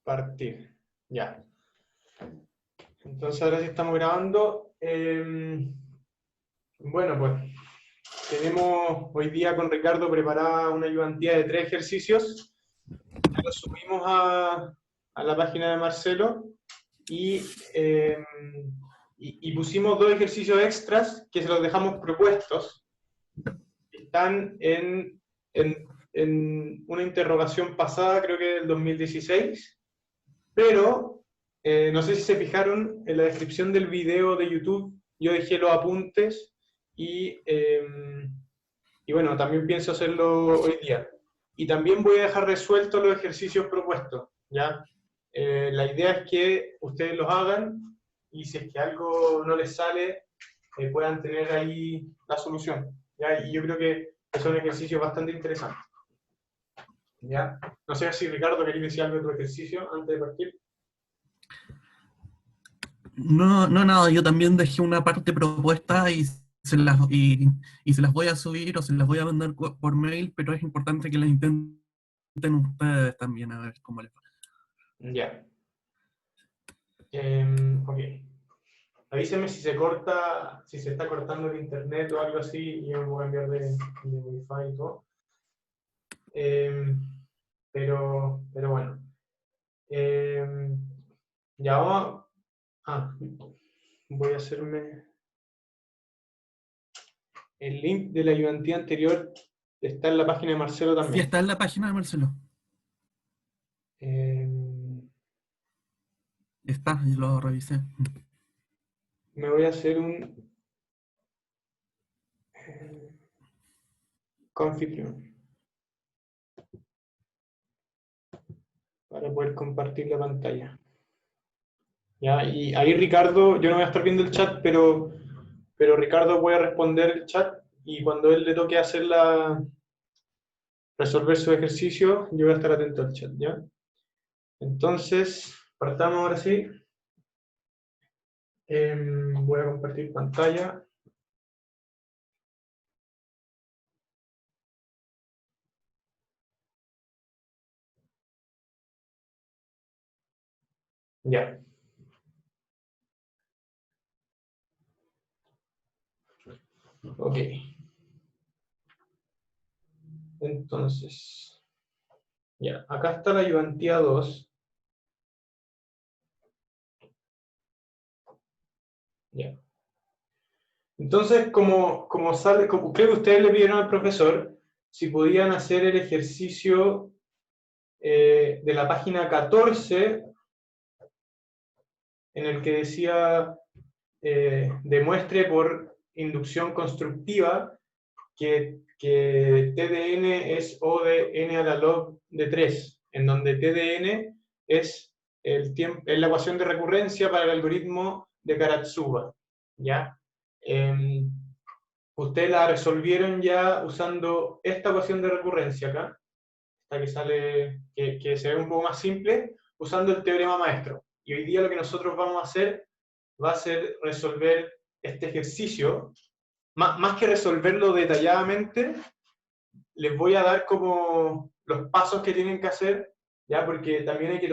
Partir. Ya. Entonces ahora sí estamos grabando. Bueno, pues tenemos hoy día con Ricardo preparada una ayudantía de 3 ejercicios. Ya los subimos a la página de Marcelo y, eh, y pusimos 2 ejercicios extras que se los dejamos propuestos. Están en una interrogación pasada, creo que del 2016. Pero no sé si se fijaron en la descripción del video de YouTube, yo dejé los apuntes y bueno, también pienso hacerlo hoy día. Y también voy a dejar resueltos los ejercicios propuestos, ¿ya? La idea es que ustedes los hagan y si es que algo no les sale, puedan tener ahí la solución, ¿ya? Y yo creo que son ejercicios bastante interesantes, ¿ya? No sé si Ricardo quería decir algo de tu ejercicio antes de partir. No, no, nada, yo también dejé una parte propuesta y se las voy a subir o se las voy a mandar por mail, pero es importante que las intenten ustedes también, a ver cómo les va. Ya. Ok. Avíseme si se corta, si se está cortando el internet o algo así, y yo me voy a cambiar de wifi y todo. Em, pero bueno. Em, ya vamos voy a hacerme el link de la ayudantía anterior. Está en la página de Marcelo Sí, también. está en la página de Marcelo. Em, Está, yo lo revisé. me voy a hacer un confitrión para poder compartir la pantalla. Ya, y ahí Ricardo, yo no voy a estar viendo el chat, pero Ricardo puede responder el chat y cuando él le toque resolver su ejercicio, yo voy a estar atento al chat, ¿ya? Entonces, partamos ahora sí. Voy a compartir pantalla. Ya. Ok. Entonces, ya. Acá está la ayudantía 2. Ya. Entonces, como creo que ustedes le pidieron al profesor si podían hacer el ejercicio de la página 14 en el que decía demuestre por inducción constructiva que TDN es O de n a la log de 3, en donde TDN es, es la ecuación de recurrencia para el algoritmo de Karatsuba, ¿ya? Ustedes la resolvieron ya usando esta ecuación de recurrencia acá, esta que sale, que se ve un poco más simple, usando el teorema maestro. Y hoy día lo que nosotros vamos a hacer va a ser resolver este ejercicio. Más que resolverlo detalladamente, les voy a dar como los pasos que tienen que hacer, ¿ya? Porque también hay que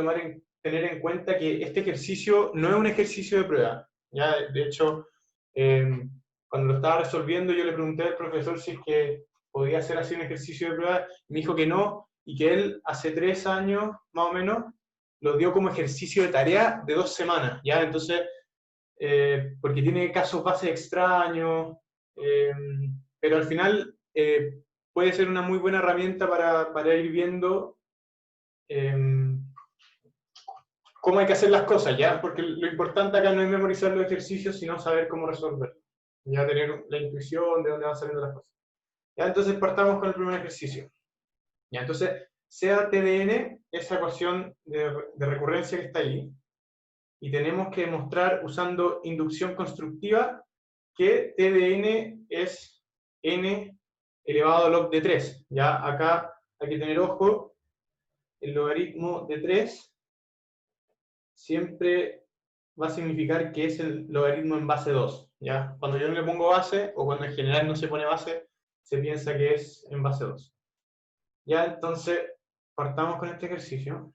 tener en cuenta que este ejercicio no es un ejercicio de prueba, ¿ya? De hecho, eh, cuando lo estaba resolviendo, yo le pregunté al profesor si es que podía hacer así un ejercicio de prueba, y me dijo que no, y que él hace 3 años, más o menos, lo dio como ejercicio de tarea de 2 semanas, ¿ya? Entonces, porque tiene casos base extraños, eh, pero al final puede ser una muy buena herramienta para ir viendo eh, cómo hay que hacer las cosas, ¿ya? Porque lo importante acá no es memorizar los ejercicios, sino saber cómo resolver, ya tener la intuición de dónde van saliendo las cosas. Ya, entonces partamos con el primer ejercicio. Ya, entonces, sea TDN, esa ecuación de recurrencia que está ahí, y tenemos que demostrar usando inducción constructiva que TDN es n elevado al log de 3. Ya acá hay que tener ojo, el logaritmo de 3 siempre va a significar que es el logaritmo en base 2. ¿Ya? Cuando yo no le pongo base, o cuando en general no se pone base, se piensa que es en base 2. Ya, entonces, partamos con este ejercicio.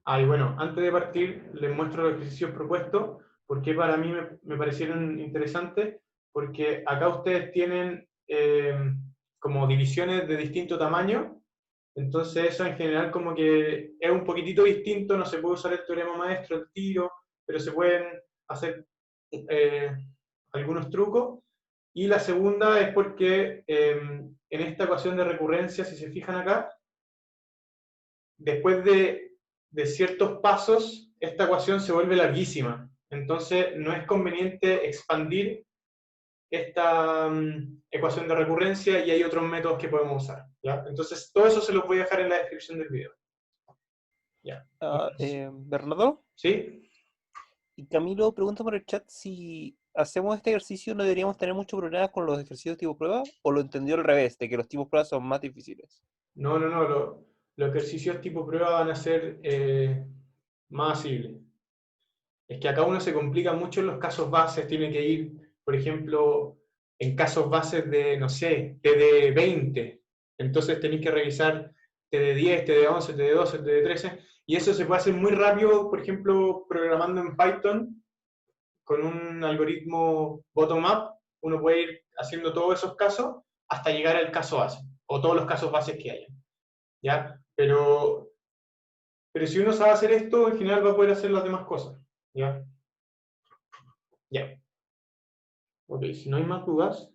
Y bueno, antes de partir, les muestro los ejercicios propuestos, porque para mí me parecieron interesantes, porque acá ustedes tienen como divisiones de distinto tamaño, entonces eso en general como que es un poquitito distinto, no se puede usar el teorema maestro, el tiro, pero se pueden hacer eh, algunos trucos. Y la segunda es porque en esta ecuación de recurrencia, si se fijan acá, después de ciertos pasos, esta ecuación se vuelve larguísima. Entonces, no es conveniente expandir esta ecuación de recurrencia y hay otros métodos que podemos usar. ¿Ya? Entonces, todo eso se los voy a dejar en la descripción del video. ¿Ya? Bernardo ¿Sí? y Camilo pregunta por el chat si hacemos este ejercicio no deberíamos tener muchos problemas con los ejercicios tipo prueba, o lo entendió al revés, de que los tipos prueba son más difíciles. No. Los ejercicios tipo prueba van a ser más asibles. Es que acá uno se complica mucho en los casos bases, tiene que ir, por ejemplo, en casos bases de, no sé, TD20. Entonces tenéis que revisar TD10, TD11, TD12, TD13, y eso se puede hacer muy rápido, por ejemplo, programando en Python con un algoritmo bottom-up, uno puede ir haciendo todos esos casos hasta llegar al caso base, o todos los casos bases que haya. ¿Ya? Pero si uno sabe hacer esto, en general va a poder hacer las demás cosas. ¿Ya? Ya. Ok, si no hay más dudas,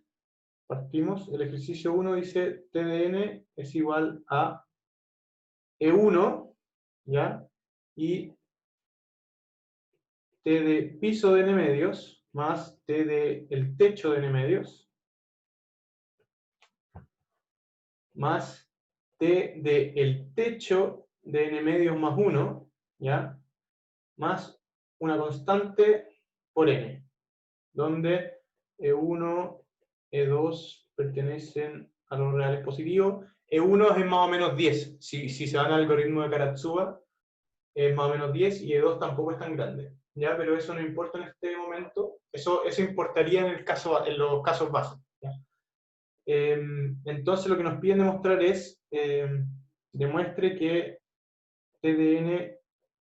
partimos. El ejercicio 1 dice TDN es igual a E1, ¿ya? Y T de piso de n medios más T de el techo de n medios más T de el techo de n medios más 1, ¿ya? Más una constante por n, donde E1, E2 pertenecen a los reales positivos. E1 es más o menos 10. Si se van al algoritmo de Karatsuba, es más o menos 10 y E2 tampoco es tan grande. ¿Ya? Pero eso no importa en este momento. Eso importaría en los casos básicos. Entonces lo que nos piden demostrar es demuestre que TDN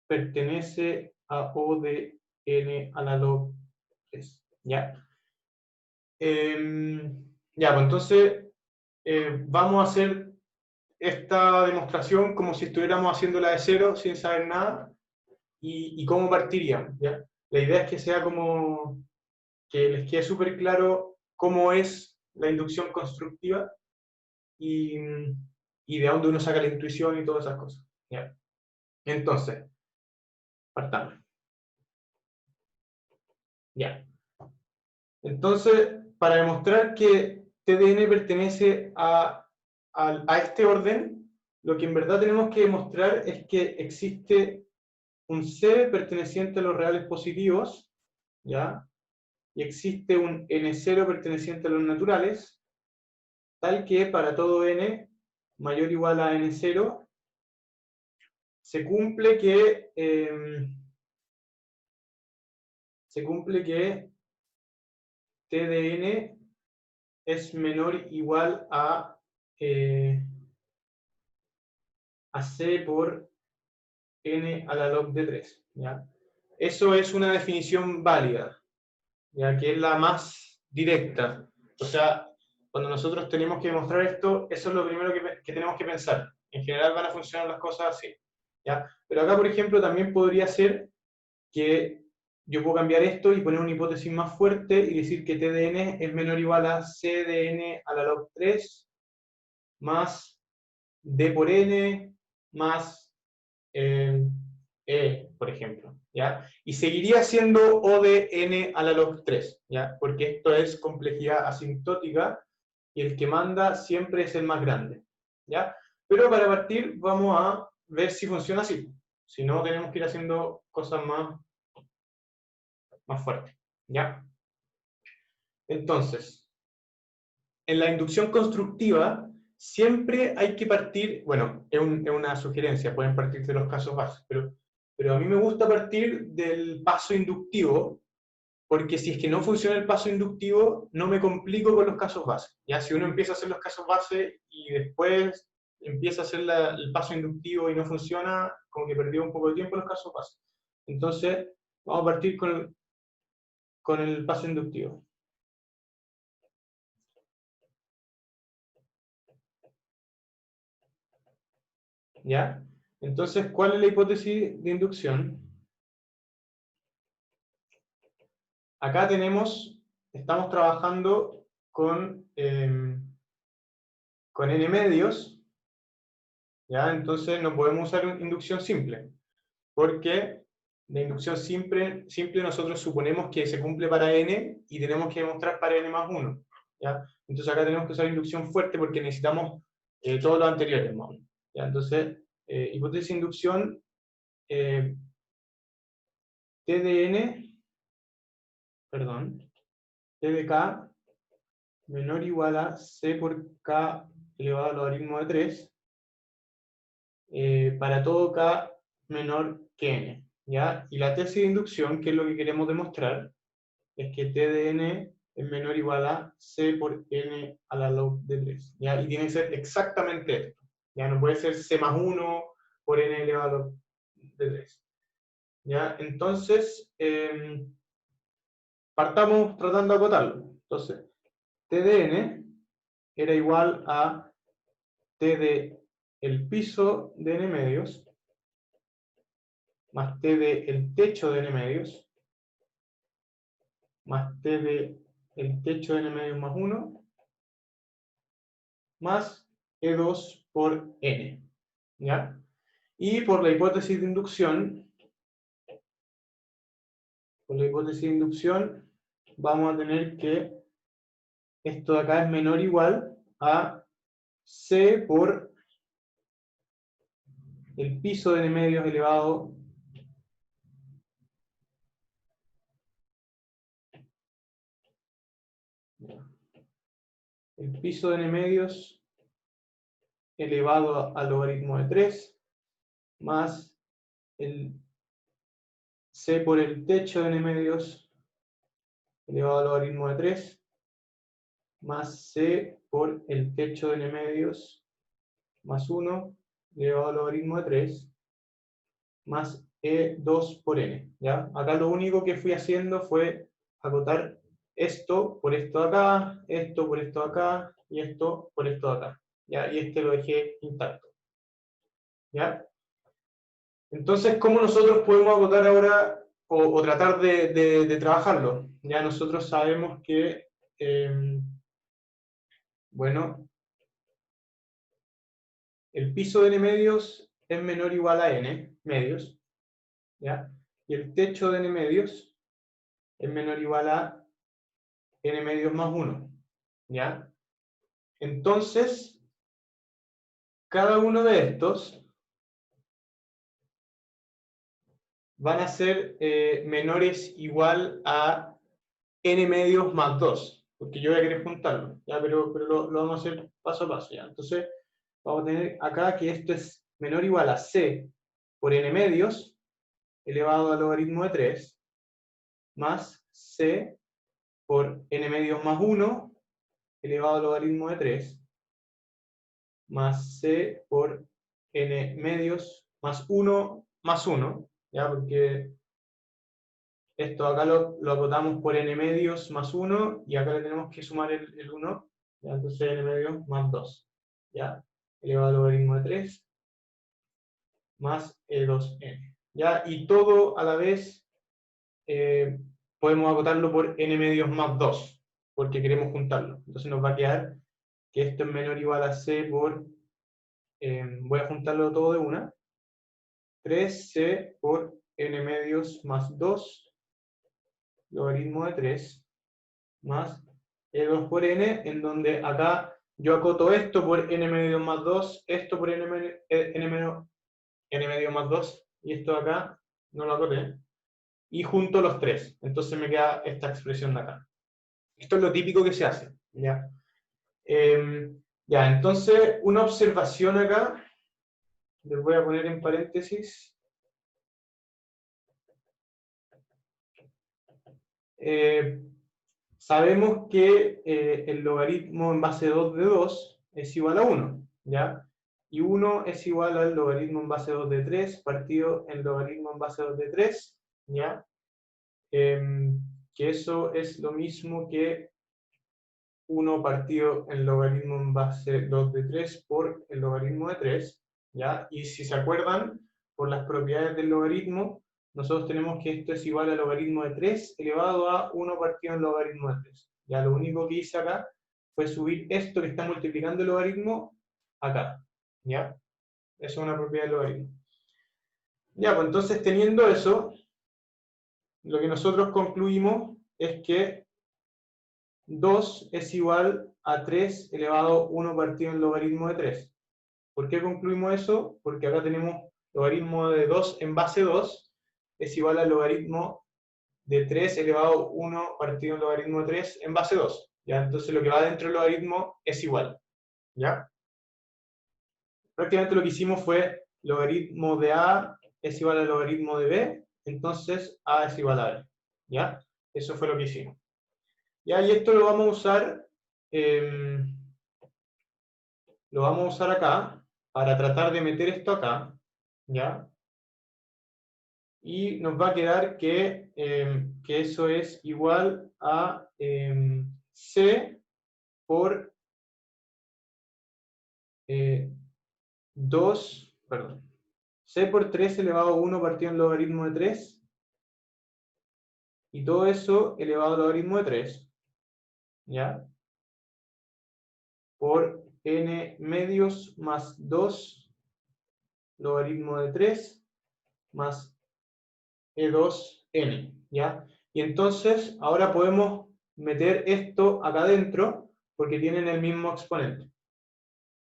pertenece a O de n a la log 3. ¿Ya? Ya, pues entonces vamos a hacer esta demostración como si estuviéramos haciéndola de cero, sin saber nada, y cómo partiríamos, ¿ya? La idea es que sea como, que les quede súper claro cómo es la inducción constructiva y, y de dónde uno saca la intuición y todas esas cosas, ¿ya? Entonces, partamos. Ya. Entonces, para demostrar que TDN pertenece a este orden, lo que en verdad tenemos que demostrar es que existe un C perteneciente a los reales positivos, ¿ya? Y existe un N0 perteneciente a los naturales, tal que para todo N mayor o igual a N0 se cumple que T de N es menor o igual a C por N a la log de 3. ¿Ya? Eso es una definición válida, ya que es la más directa. O sea, cuando nosotros tenemos que demostrar esto, eso es lo primero que tenemos que pensar. En general van a funcionar las cosas así. ¿Ya? Pero acá, por ejemplo, también podría ser que yo puedo cambiar esto y poner una hipótesis más fuerte y decir que T de n es menor o igual a C de n a la log 3 más D por n más por ejemplo, ¿ya? Y seguiría siendo O de n a la log 3, ¿ya? Porque esto es complejidad asintótica y el que manda siempre es el más grande, ¿ya? Pero para partir vamos a ver si funciona así. Si no, tenemos que ir haciendo cosas más fuertes, ¿ya? Entonces, en la inducción constructiva siempre hay que partir, bueno, es una sugerencia, pueden partir de los casos básicos, pero a mí me gusta partir del paso inductivo, porque si es que no funciona el paso inductivo, no me complico con los casos base. Ya si uno empieza a hacer los casos base y después empieza a hacer el paso inductivo y no funciona, como que perdió un poco de tiempo en los casos pasos. Entonces, vamos a partir con el paso inductivo. ¿Ya? Entonces, ¿cuál es la hipótesis de inducción? Acá estamos trabajando con n medios, ¿ya? Entonces no podemos usar inducción simple, porque la inducción simple nosotros suponemos que se cumple para n y tenemos que demostrar para n más 1, ¿ya? Entonces acá tenemos que usar inducción fuerte porque necesitamos todos los anteriores más 1, ¿ya? Entonces, hipótesis de inducción, T de n, perdón, T de k menor o igual a c por k elevado al logaritmo de 3 para todo k menor que n, ¿ya? Y la tesis de inducción, que es lo que queremos demostrar, es que t de n es menor o igual a c por n a la log de 3, ¿ya? Y tiene que ser exactamente esto, ¿ya? No puede ser c más 1 por n elevado a la log de 3, ¿ya? Entonces, partamos tratando de acotarlo. Entonces, t de n era igual a t de el piso de n medios más t de el techo de n medios más t de el techo de n medios más 1 más E2 por n, ¿ya? Y por la hipótesis de inducción, vamos a tener que esto de acá es menor o igual a c por el piso de n medios elevado el piso de n medios elevado al logaritmo de 3 más el c por el techo de n medios elevado al logaritmo de 3 más c por el techo de n medios más 1 elevado al logaritmo de 3 más E2 por n, ¿ya? Acá lo único que fui haciendo fue acotar esto por esto de acá, esto por esto de acá, y esto por esto de acá, ¿ya? Y este lo dejé intacto, ¿ya? Entonces, ¿cómo nosotros podemos acotar ahora o tratar de trabajarlo? Ya nosotros sabemos que, bueno, el piso de n medios es menor o igual a n medios, ¿ya? Y el techo de n medios es menor o igual a n medios más 1, ¿ya? Entonces, cada uno de estos van a ser menores igual a n medios más 2, porque yo voy a querer juntarlo, ¿ya? Pero lo vamos a hacer paso a paso, ¿ya? Entonces, vamos a tener acá que esto es menor o igual a c por n medios elevado al logaritmo de 3 más c por n medios más 1 elevado al logaritmo de 3 más c por n medios más 1 más 1, ¿ya? Porque esto acá lo acotamos por n medios más 1 y acá le tenemos que sumar el 1, ¿ya? Entonces n medios más 2, ¿ya? Elevado al logaritmo de 3 más E2n, ¿ya? Y todo a la vez podemos acotarlo por n medios más 2, porque queremos juntarlo. Entonces nos va a quedar que esto es menor o igual a c por, voy a juntarlo todo de una, 3c por n medios más 2 logaritmo de 3 más E2 por n, en donde acá yo acoto esto por n medios más 2, esto por n medios más 2, y esto de acá no lo acoté, y junto los tres. Entonces me queda esta expresión de acá. Esto es lo típico que se hace, ¿ya? Ya, entonces una observación acá, les voy a poner en paréntesis. Sabemos que el logaritmo en base 2 de 2 es igual a 1, ¿ya? y 1 es igual al logaritmo en base 2 de 3 partido en logaritmo en base 2 de 3, ¿ya? Que eso es lo mismo que 1 partido en logaritmo en base 2 de 3 por el logaritmo de 3, ¿ya? Y si se acuerdan, por las propiedades del logaritmo, nosotros tenemos que esto es igual al logaritmo de 3 elevado a 1 partido en logaritmo de 3. Ya lo único que hice acá fue subir esto que está multiplicando el logaritmo acá, ¿ya? Eso es una propiedad del logaritmo. Ya, pues entonces teniendo eso, lo que nosotros concluimos es que 2 es igual a 3 elevado a 1 partido en logaritmo de 3. ¿Por qué concluimos eso? Porque acá tenemos logaritmo de 2 en base 2 es igual al logaritmo de 3 elevado a 1 partido en logaritmo de 3 en base 2. ¿Ya? Entonces lo que va dentro del logaritmo es igual. ¿Ya? Prácticamente lo que hicimos fue logaritmo de A es igual al logaritmo de B, entonces A es igual a B. ¿Ya? Eso fue lo que hicimos. ¿Ya? Y esto lo vamos a usar acá para tratar de meter esto acá, ¿ya? Y nos va a quedar que eso es igual a C por 2, perdón, C por 3 elevado a 1 partido en logaritmo de 3, y todo eso elevado al logaritmo de 3, ¿ya? Por n medios más 2 logaritmo de 3 más E2n, ¿ya? Y entonces ahora podemos meter esto acá adentro porque tienen el mismo exponente,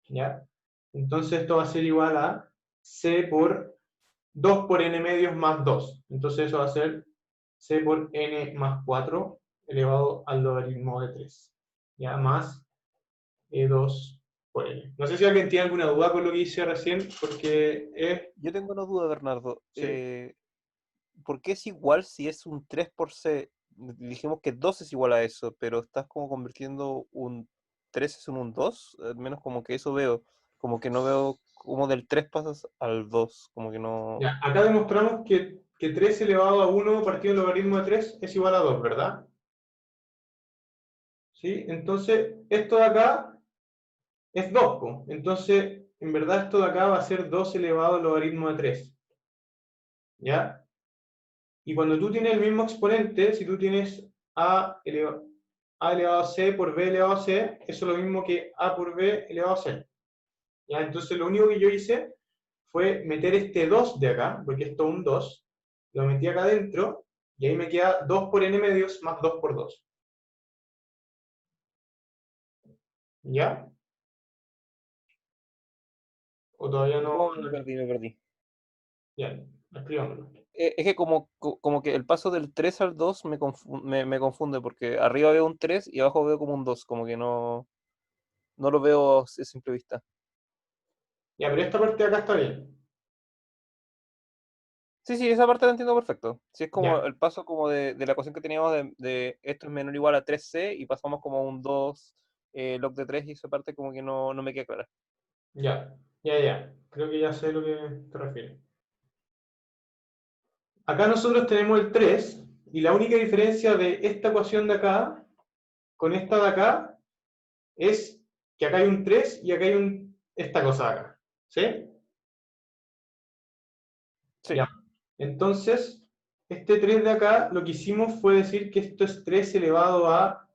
¿ya? Entonces esto va a ser igual a C por 2 por n medios más 2. Entonces eso va a ser C por n más 4 elevado al logaritmo de 3, ¿ya? Más E2 por n. No sé si alguien tiene alguna duda con lo que hice recién, porque es... Yo tengo una duda, Bernardo. Sí. ¿Por qué es igual si es un 3 por C? Dijimos que 2 es igual a eso, pero estás como convirtiendo un 3 en un 2. Al menos como que eso veo. Como que no veo cómo del 3 pasas al 2. Como que no... Ya, acá demostramos que 3 elevado a 1 partido del logaritmo de 3 es igual a 2, ¿verdad? ¿Sí? Entonces, esto de acá es 2, po. Entonces, en verdad esto de acá va a ser 2 elevado al logaritmo de 3. ¿Ya? Y cuando tú tienes el mismo exponente, si tú tienes a elevado a c por b elevado a c, eso es lo mismo que a por b elevado a c. ¿Ya? Entonces, lo único que yo hice fue meter este 2 de acá, porque esto es un 2, lo metí acá adentro, y ahí me queda 2 por n medios más 2 por 2. ¿Ya? ¿O todavía no? No, me perdí, me perdí. Ya, escribámoslo. Es que como que el paso del 3 al 2 me confunde, porque arriba veo un 3 y abajo veo como un 2. Como que no lo veo a simple vista. Ya, pero esta parte de acá está bien. Sí, sí, esa parte la entiendo perfecto. Sí, es como Ya, el paso como de la ecuación que teníamos de esto es menor o igual a 3c y pasamos como a un 2 log de 3 y esa parte como que no me queda clara. ya. Creo que ya sé a lo que te refieres. Acá nosotros tenemos el 3, y la única diferencia de esta ecuación de acá con esta de acá es que acá hay un 3 y acá hay esta cosa de acá. ¿Sí? Sí, Ya. Entonces, este 3 de acá, lo que hicimos fue decir que esto es 3 elevado a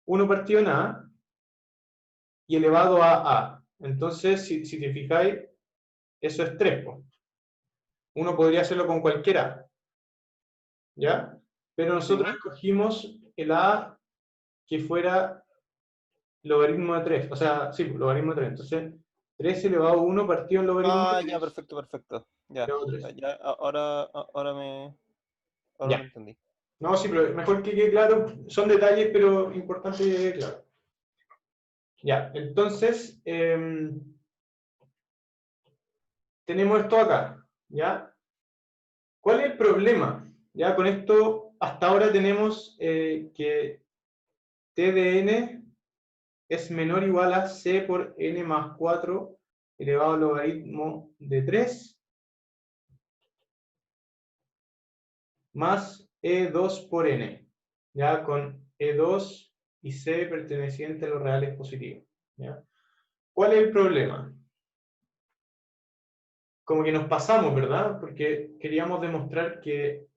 1 partido en a, y elevado a a. Entonces, si te fijáis, eso es 3, po. Uno podría hacerlo con cualquiera, ¿ya? Pero nosotros sí. escogimos el a que fuera logaritmo de 3, o sea, sí, logaritmo de 3. Entonces, 3 elevado a 1 partido en logaritmo de Ah, ya, 3, perfecto, perfecto. Ya, elevado a ya, 3. ya, ahora Ya. lo entendí. No, sí, pero mejor que quede claro, son detalles, pero importante que quede claro. Ya, entonces, tenemos esto acá, ¿ya? ¿Cuál es el problema? Ya, con esto, hasta ahora tenemos que t de n es menor o igual a c por n más 4 elevado al logaritmo de 3 más E2 por n, ya con E2 y c perteneciente a los reales positivos. ¿Ya? ¿Cuál es el problema? Como que nos pasamos, ¿verdad? Porque queríamos demostrar que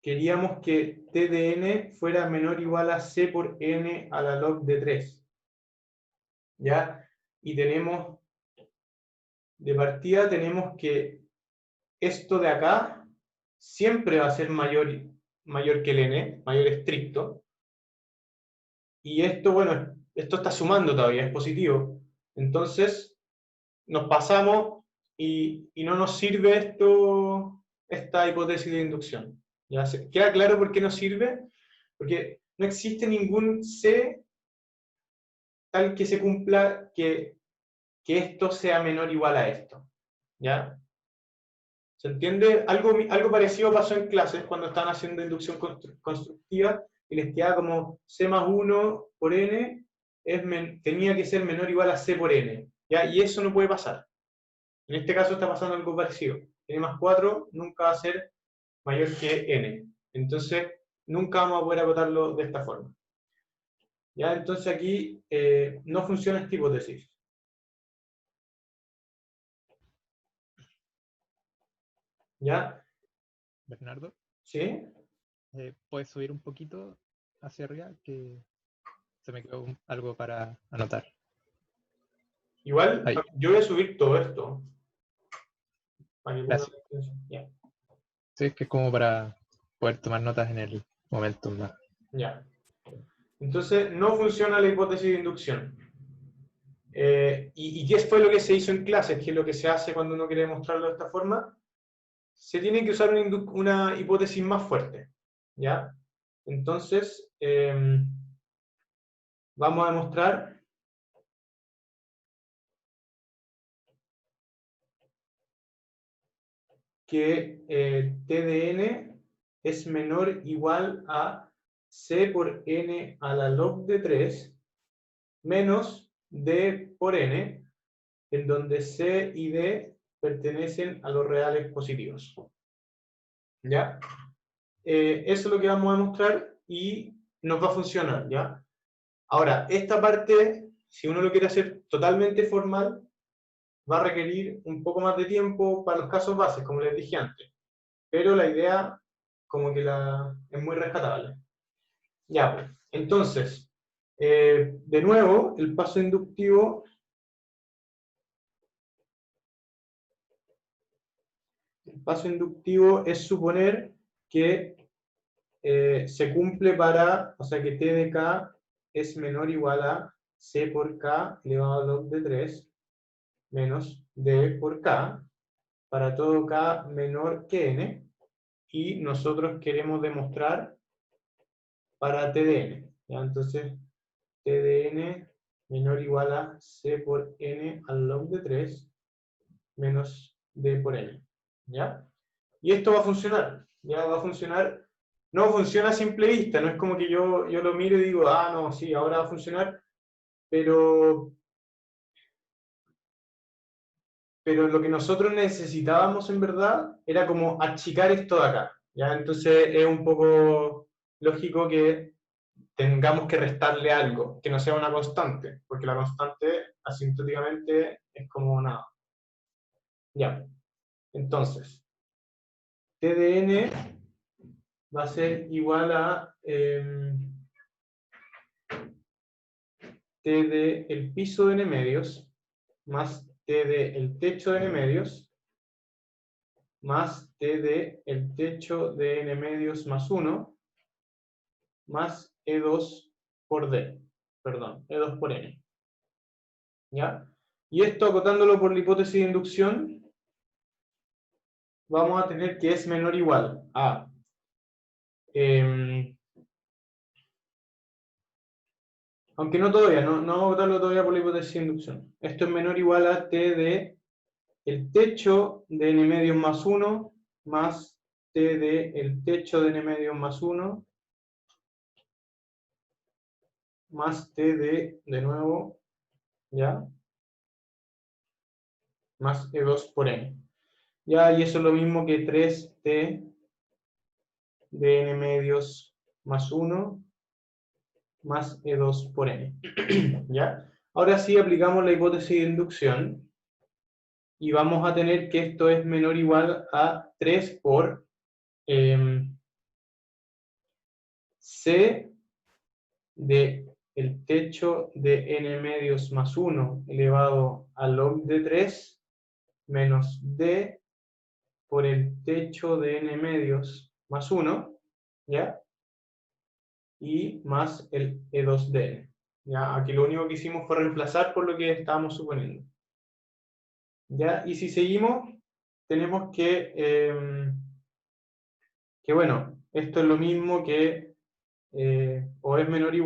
queríamos que t de n fuera menor o igual a c por n a la log de 3. ¿Ya? Y tenemos, de partida tenemos que esto de acá siempre va a ser mayor que el n, mayor estricto. Y esto, bueno, esto está sumando todavía, es positivo. Entonces, nos pasamos y no nos sirve esta hipótesis de inducción. ¿Ya? ¿Queda claro por qué nos sirve? Porque no existe ningún C tal que se cumpla que esto sea menor o igual a esto. ¿Ya? ¿Se entiende? Algo parecido pasó en clases cuando estaban haciendo inducción constructiva y les quedaba como C más 1 por n tenía que ser menor o igual a C por n. ¿Ya? Y eso no puede pasar. En este caso está pasando algo parecido. N más 4 nunca va a ser mayor que n. Entonces, nunca vamos a poder acotarlo de esta forma. ¿Ya? Entonces aquí no funciona esta hipótesis. ¿Ya? Bernardo, ¿Sí? ¿puedes subir un poquito hacia arriba? Que se me quedó algo para anotar. Igual, Ahí. yo voy a subir todo esto. Para que pongan Gracias. atención. Ya. Sí, es que es como para poder tomar notas en el momento más. Ya. Entonces, no funciona la hipótesis de inducción. ¿Y qué fue lo que se hizo en clases? ¿Qué es lo que se hace cuando uno quiere demostrarlo de esta forma? Se tiene que usar una hipótesis más fuerte. ¿Ya? Entonces, vamos a demostrar que t de n es menor o igual a c por n a la log de 3 menos d por n, en donde c y d pertenecen a los reales positivos. ¿Ya? Eso es lo que vamos a demostrar y nos va a funcionar, ¿ya? Ahora, esta parte, si uno lo quiere hacer totalmente formal, va a requerir un poco más de tiempo para los casos bases, como les dije antes. Pero la idea, como que es muy rescatable. Ya, pues. Entonces, de nuevo, el paso inductivo. El paso inductivo es suponer que se cumple para, o sea que t de k es menor o igual a c por k elevado a log de 3 menos d por k para todo k menor que n, y nosotros queremos demostrar para t de n. ¿Ya? Entonces, t de n menor o igual a c por n al log de 3 menos d por n. ¿Ya? Y esto va a funcionar. Ya va a funcionar. No funciona a simple vista, no es como que yo lo miro y digo, ah, no, sí, ahora va a funcionar, pero lo que nosotros necesitábamos en verdad era como achicar esto de acá, ¿ya? Entonces es un poco lógico que tengamos que restarle algo, que no sea una constante, porque la constante asintóticamente es como nada. Ya, entonces, t de n va a ser igual a t de el piso de n medios más t de el techo de n medios más t de el techo de n medios más 1 más E2 por D, perdón, E2 por N. ¿Ya? Y esto, acotándolo por la hipótesis de inducción, vamos a tener que es menor o igual a aunque no todavía, no vamos a acotarlo todavía por la hipótesis de inducción. Esto es menor o igual a t de el techo de n medios más 1 más t de el techo de n medios más 1 más t de nuevo, ¿ya? Más E2 por n. Ya, y eso es lo mismo que 3t de n medios más 1 más E2 por n. ¿Ya? Ahora sí aplicamos la hipótesis de inducción y vamos a tener que esto es menor o igual a 3 por c de el techo de n medios más 1 elevado al log de 3 menos d por el techo de n medios más 1, ¿ya? Y más el E2 de n. ¿Ya? Aquí lo único que hicimos fue reemplazar por lo que estábamos suponiendo. ¿Ya? Y si seguimos, tenemos que bueno, esto es lo mismo que, o es menor o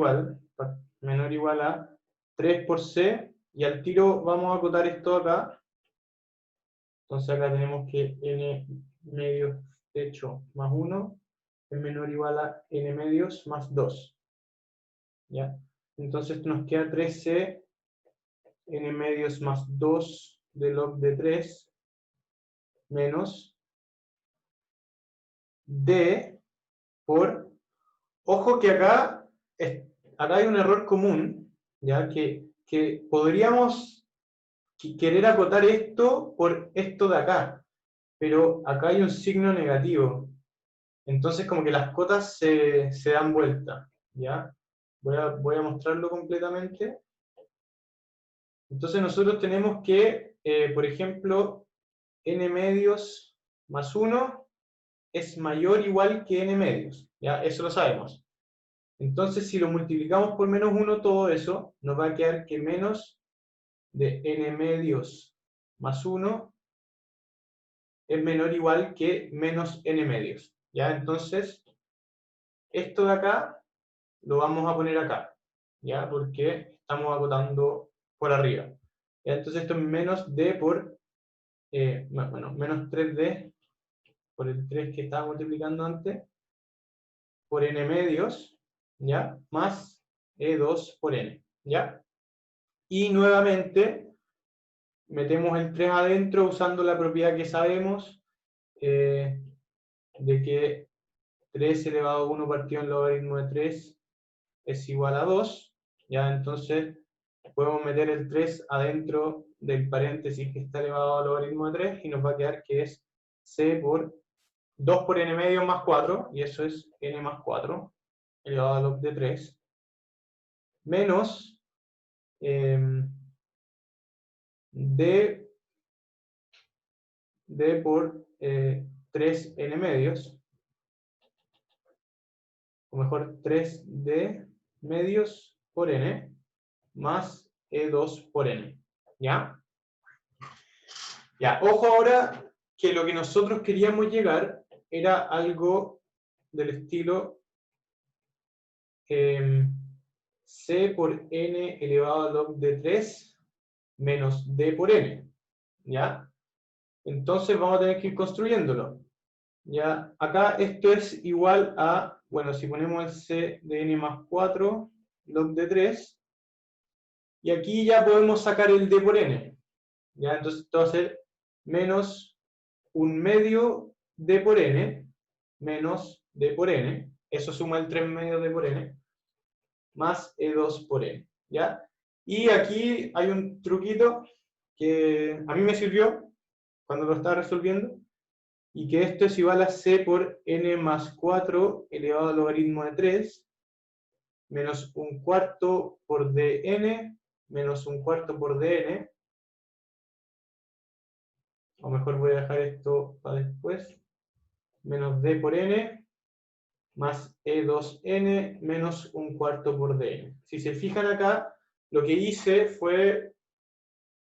igual a 3 por c, y al tiro vamos a acotar esto acá. Entonces acá tenemos que n medios techo más 1 es menor o igual a n medios más 2. ¿Ya? Entonces nos queda 3c n medios más 2 de log de 3 menos d por... Ojo que acá, acá hay un error común, ¿ya? Que podríamos querer acotar esto por esto de acá, pero acá hay un signo negativo. Entonces como que las cotas se dan vuelta, ¿ya? Voy a mostrarlo completamente. Entonces nosotros tenemos que, por ejemplo, n medios más 1 es mayor o igual que n medios, ¿ya? Eso lo sabemos. Entonces si lo multiplicamos por menos 1, todo eso, nos va a quedar que menos de n medios más 1 es menor o igual que menos n medios, ¿ya? Entonces, esto de acá lo vamos a poner acá, ¿ya? Porque estamos acotando por arriba. ¿Ya? Entonces esto es menos d por, bueno, menos 3d por el 3 que estaba multiplicando antes, por n medios, ¿ya? Más E2 por n, ¿ya? Y nuevamente metemos el 3 adentro usando la propiedad que sabemos de que 3 elevado a 1 partido en logaritmo de 3 es igual a 2, ¿ya? Entonces podemos meter el 3 adentro del paréntesis que está elevado al logaritmo de 3 y nos va a quedar que es c por 2 por n medio más 4, y eso es n más 4 elevado a log de 3, menos d por 3n medios, o mejor 3d medios por n, más E2 por n, ¿ya? Ya, ojo ahora que lo que nosotros queríamos llegar era algo del estilo c por n elevado a log de 3 menos d por n, ¿ya? Entonces vamos a tener que ir construyéndolo. ¿Ya? Acá esto es igual a, bueno, si ponemos el c de n más 4 log de 3, y aquí ya podemos sacar el d por n. ¿Ya? Entonces esto va a ser menos un medio d por n menos d por n, eso suma el 3 medios d por n, más E2 por n, ¿ya? Y aquí hay un truquito que a mí me sirvió cuando lo estaba resolviendo, y que esto es igual a c por n más 4 elevado al logaritmo de 3, menos un cuarto por dn, menos un cuarto por dn, o mejor voy a dejar esto para después, menos d por n, más E2n, menos un cuarto por dn. Si se fijan acá, lo que hice fue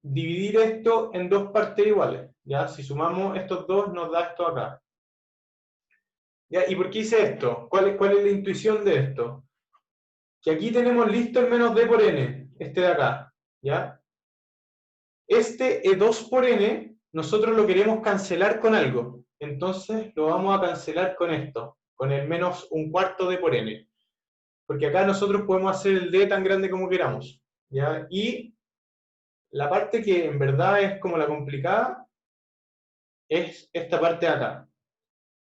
dividir esto en dos partes iguales, ¿ya? Si sumamos estos dos, nos da esto acá. ¿Ya? ¿Y por qué hice esto? ¿Cuál es la intuición de esto? Que aquí tenemos listo el menos d por n, este de acá, ¿ya? Este E2 por n, nosotros lo queremos cancelar con algo, entonces lo vamos a cancelar con esto, con el menos un cuarto d por n. porque acá nosotros podemos hacer el D tan grande como queramos, ¿ya? Y la parte que en verdad es como la complicada es esta parte de acá.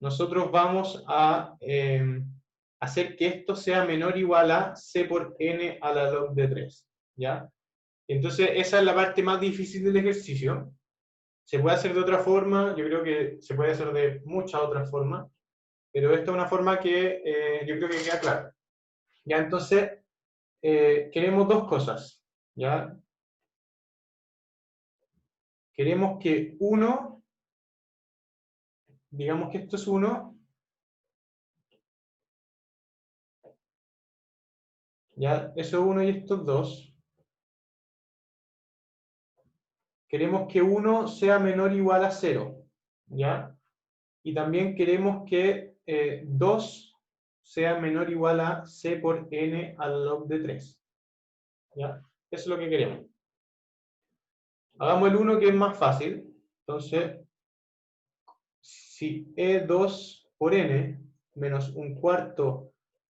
Nosotros vamos a hacer que esto sea menor o igual a c por n a la log de 3, ¿ya? Entonces esa es la parte más difícil del ejercicio. Se puede hacer de otra forma, yo creo que se puede hacer de muchas otras formas, pero esta es una forma que yo creo que queda clara. Ya, entonces, queremos dos cosas, ¿ya? Queremos que 1, digamos que esto es 1, ¿ya? Eso es 1 y esto es 2. Queremos que 1 sea menor o igual a 0, ¿ya? Y también queremos que 2 sea menor o igual a c por n al log de 3, ¿ya? Eso es lo que queremos. Hagamos el 1 que es más fácil. Entonces, si E2 por n menos un cuarto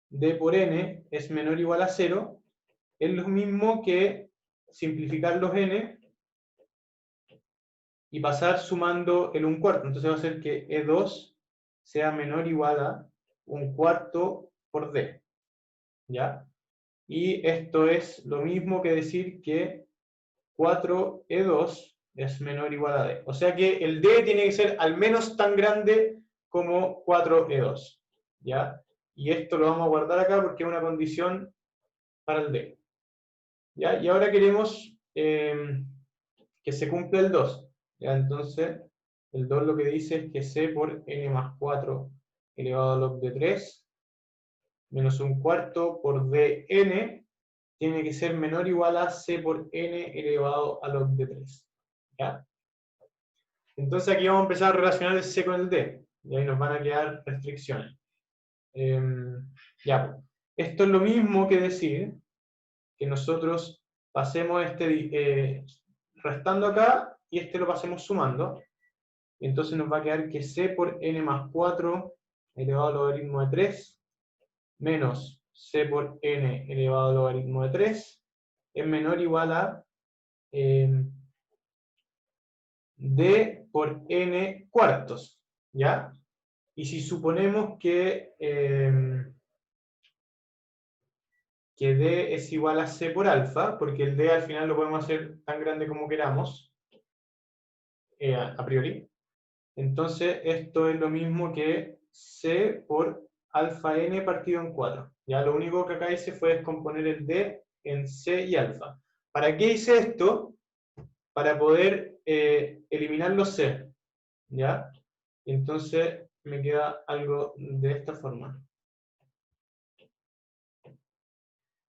d por n es menor o igual a 0, es lo mismo que simplificar los n y pasar sumando el 1/4. Entonces va a ser que E2 sea menor o igual a 1/4 por d, ¿ya? Y esto es lo mismo que decir que 4E2 es menor o igual a d. O sea que el d tiene que ser al menos tan grande como 4E2, ¿ya? Y esto lo vamos a guardar acá porque es una condición para el d, ¿ya? Y ahora queremos que se cumpla el 2, ¿ya? Entonces, el 2 lo que dice es que c por n más 4 elevado a log de 3 menos 1/4 por dn tiene que ser menor o igual a c por n elevado a log de 3, ¿ya? Entonces aquí vamos a empezar a relacionar el c con el d, y ahí nos van a quedar restricciones. Ya, esto es lo mismo que decir que nosotros pasemos restando acá y este lo pasemos sumando. Entonces nos va a quedar que c por n más 4 elevado al logaritmo de 3 menos c por n elevado al logaritmo de 3 es menor o igual a d por n cuartos, ¿ya? Y si suponemos que d es igual a c por alfa, porque el d al final lo podemos hacer tan grande como queramos, a priori, entonces esto es lo mismo que c por alfa n partido en 4. Ya lo único que acá hice fue descomponer el d en c y alfa. ¿Para qué hice esto? Para poder eliminar los c, ¿ya? Entonces me queda algo de esta forma.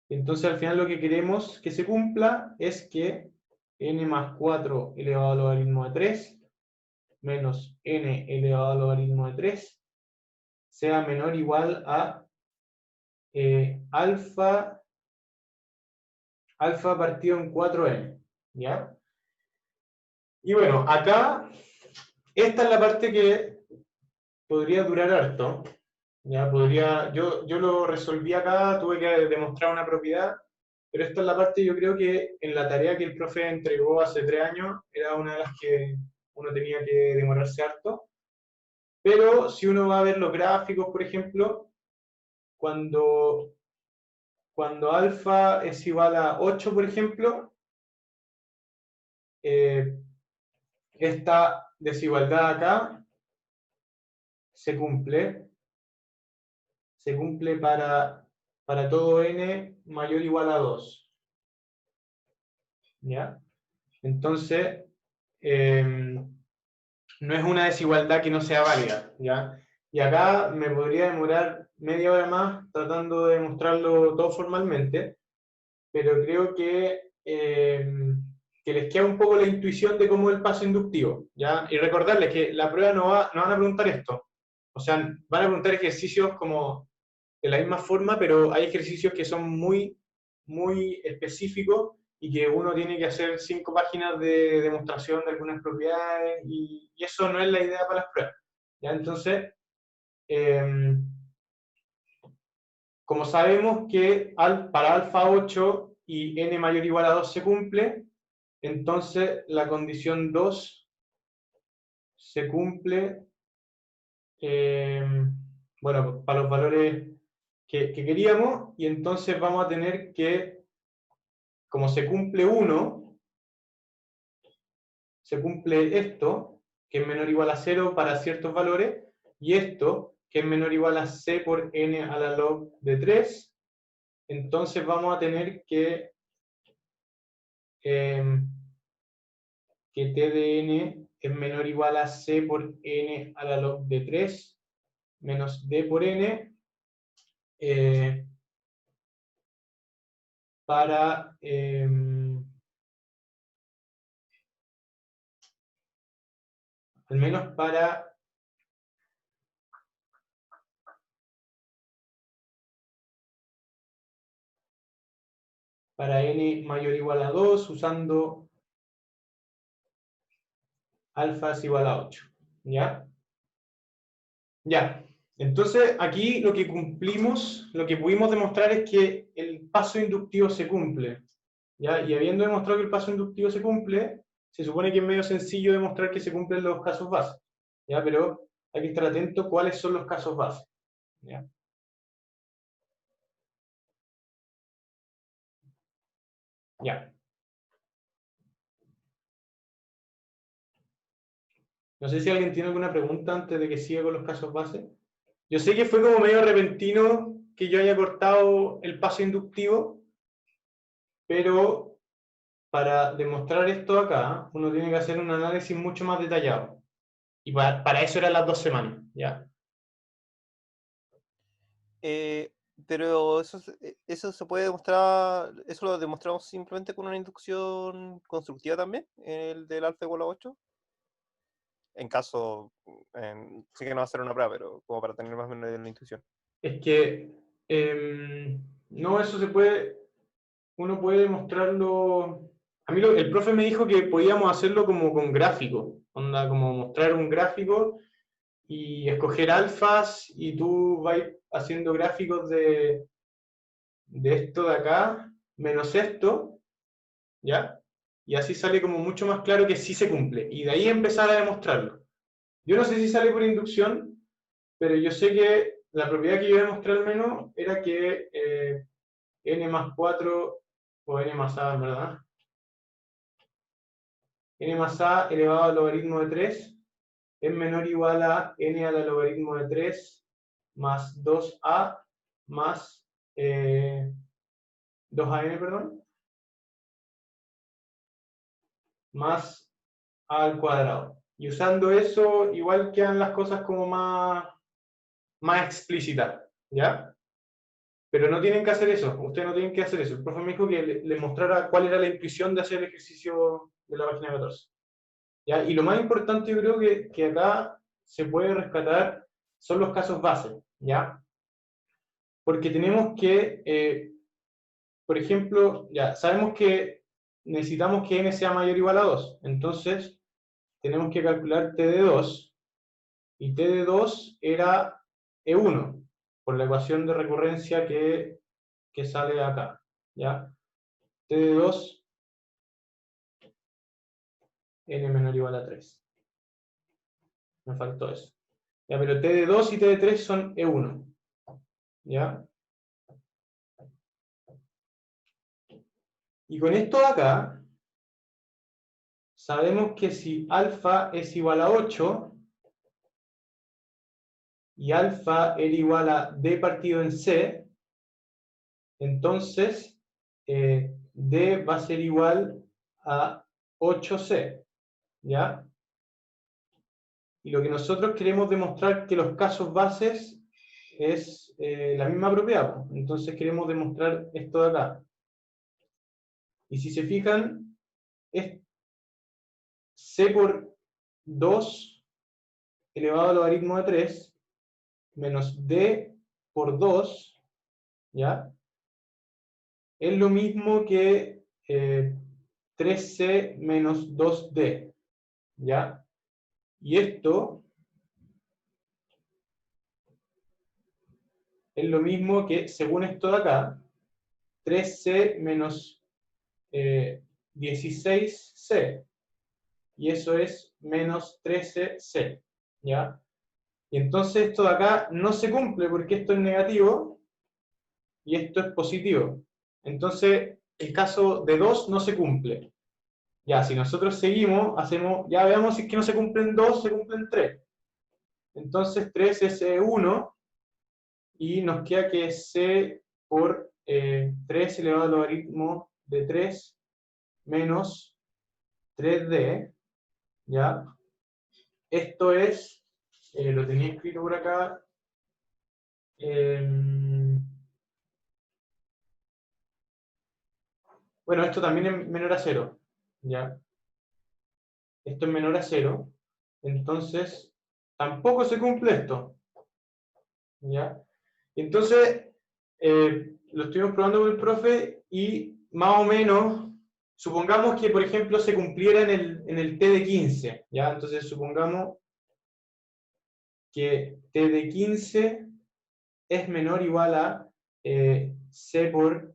Entonces al final lo que queremos que se cumpla es que n más 4 elevado al logaritmo de 3 menos n elevado al logaritmo de 3 sea menor o igual a alfa partido en 4n, ¿ya? Y bueno, acá, esta es la parte que podría durar harto, ¿ya? Yo lo resolví acá, tuve que demostrar una propiedad, pero esta es la parte, yo creo que en la tarea que el profe entregó hace 3 años, era una de las que uno tenía que demorarse harto. Pero si uno va a ver los gráficos, por ejemplo, cuando alfa es igual a 8, por ejemplo, esta desigualdad acá se cumple para todo n mayor o igual a 2. ¿Ya? Entonces, no es una desigualdad que no sea válida, ¿ya? Y acá me podría demorar media hora más tratando de demostrarlo todo formalmente, pero creo que les queda un poco la intuición de cómo es el paso inductivo, ¿ya? Y recordarles que la prueba no van a preguntar esto. O sea, van a preguntar ejercicios como de la misma forma, pero hay ejercicios que son muy, muy específicos y que uno tiene que hacer 5 páginas de demostración de algunas propiedades y eso no es la idea para las pruebas, ¿ya? Entonces, como sabemos que para alfa 8 y n mayor o igual a 2 se cumple, entonces la condición 2 se cumple, bueno, para los valores que queríamos, y entonces vamos a tener que, como se cumple 1, se cumple esto, que es menor o igual a 0 para ciertos valores, y esto, que es menor o igual a c por n a la log de 3, entonces vamos a tener que t de n es menor o igual a c por n a la log de 3 menos d por n para al menos para n mayor o igual a 2 usando alfa es igual a 8. ¿Ya? Ya. Entonces, aquí lo que cumplimos, lo que pudimos demostrar es que el paso inductivo se cumple. ¿Ya? Y habiendo demostrado que el paso inductivo se cumple, se supone que es medio sencillo demostrar que se cumplen los casos base. ¿Ya? Pero hay que estar atento cuáles son los casos base. ¿Ya? Ya. No sé si alguien tiene alguna pregunta antes de que siga con los casos base. Yo sé que fue como medio repentino que yo haya cortado el paso inductivo, pero para demostrar esto acá, uno tiene que hacer un análisis mucho más detallado. Y para eso eran las 2 semanas, ¿ya? Pero eso se puede demostrar, eso lo demostramos simplemente con una inducción constructiva también, el del alfa igual a 8. En caso, sí que no va a ser una prueba, pero como para tener más o menos la intuición. Es que no, eso se puede, uno puede demostrarlo. A mí el profe me dijo que podíamos hacerlo como con gráfico, onda, como mostrar un gráfico y escoger alfas y tú vas haciendo gráficos de esto de acá menos esto, ¿ya? Y así sale como mucho más claro que sí se cumple. Y de ahí empezar a demostrarlo. Yo no sé si sale por inducción, pero yo sé que la propiedad que yo demostré al menos era que n más 4, o n más a, en verdad, n más a elevado al logaritmo de 3 es menor o igual a n al logaritmo de 3 más 2a más 2an, perdón, más a al cuadrado. Y usando eso, igual quedan las cosas como más explícitas, ¿ya? Pero no tienen que hacer eso, ustedes no tienen que hacer eso. El profe me dijo que le mostrara cuál era la intuición de hacer el ejercicio de la página 14. ¿Ya? Y lo más importante yo creo que acá se puede rescatar son los casos base, ¿ya? Porque tenemos que, por ejemplo, ya sabemos que necesitamos que n sea mayor o igual a 2, entonces tenemos que calcular t de 2, y t de 2 era E1, por la ecuación de recurrencia que sale acá, ¿ya? T de 2, n menor o igual a 3. Me faltó eso. Ya, pero t de 2 y t de 3 son E1, ¿ya? Y con esto de acá, sabemos que si alfa es igual a 8, y alfa era igual a d partido en c, entonces d va a ser igual a 8c, ¿ya? Y lo que nosotros queremos demostrar que los casos bases es la misma propiedad, pues. Entonces queremos demostrar esto de acá. Y si se fijan, es c por 2 elevado al logaritmo de 3 menos d por 2, ¿ya? Es lo mismo que 3c menos 2d, ¿ya? Y esto es lo mismo que, según esto de acá, 3C menos 16C. Y eso es menos 13C. ¿Ya? Y entonces esto de acá no se cumple porque esto es negativo y esto es positivo. Entonces el caso de 2 no se cumple. Ya, si nosotros seguimos, hacemos, ya veamos si es que no se cumplen 2, se cumplen 3. Entonces 3 es 1 y nos queda que es C por 3 elevado al logaritmo de 3 menos 3D. ¿Ya? Esto es, lo tenía escrito por acá, bueno, esto también es menor a 0, ¿ya? Esto es menor a 0, entonces tampoco se cumple esto, ¿ya? Entonces, lo estuvimos probando con el profe y más o menos, supongamos que, por ejemplo, se cumpliera en el t de 15, ¿ya? Entonces, supongamos que t de 15 es menor o igual a c por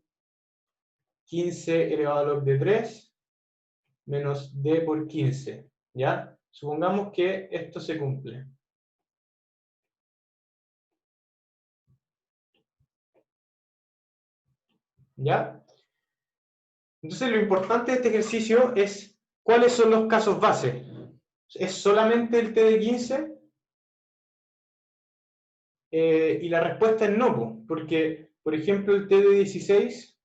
15 elevado al log de 3 menos d por 15, ¿ya? Supongamos que esto se cumple. ¿Ya? Entonces lo importante de este ejercicio es cuáles son los casos base. ¿Es solamente el t de 15? Y la respuesta es no, porque, por ejemplo, el t de 16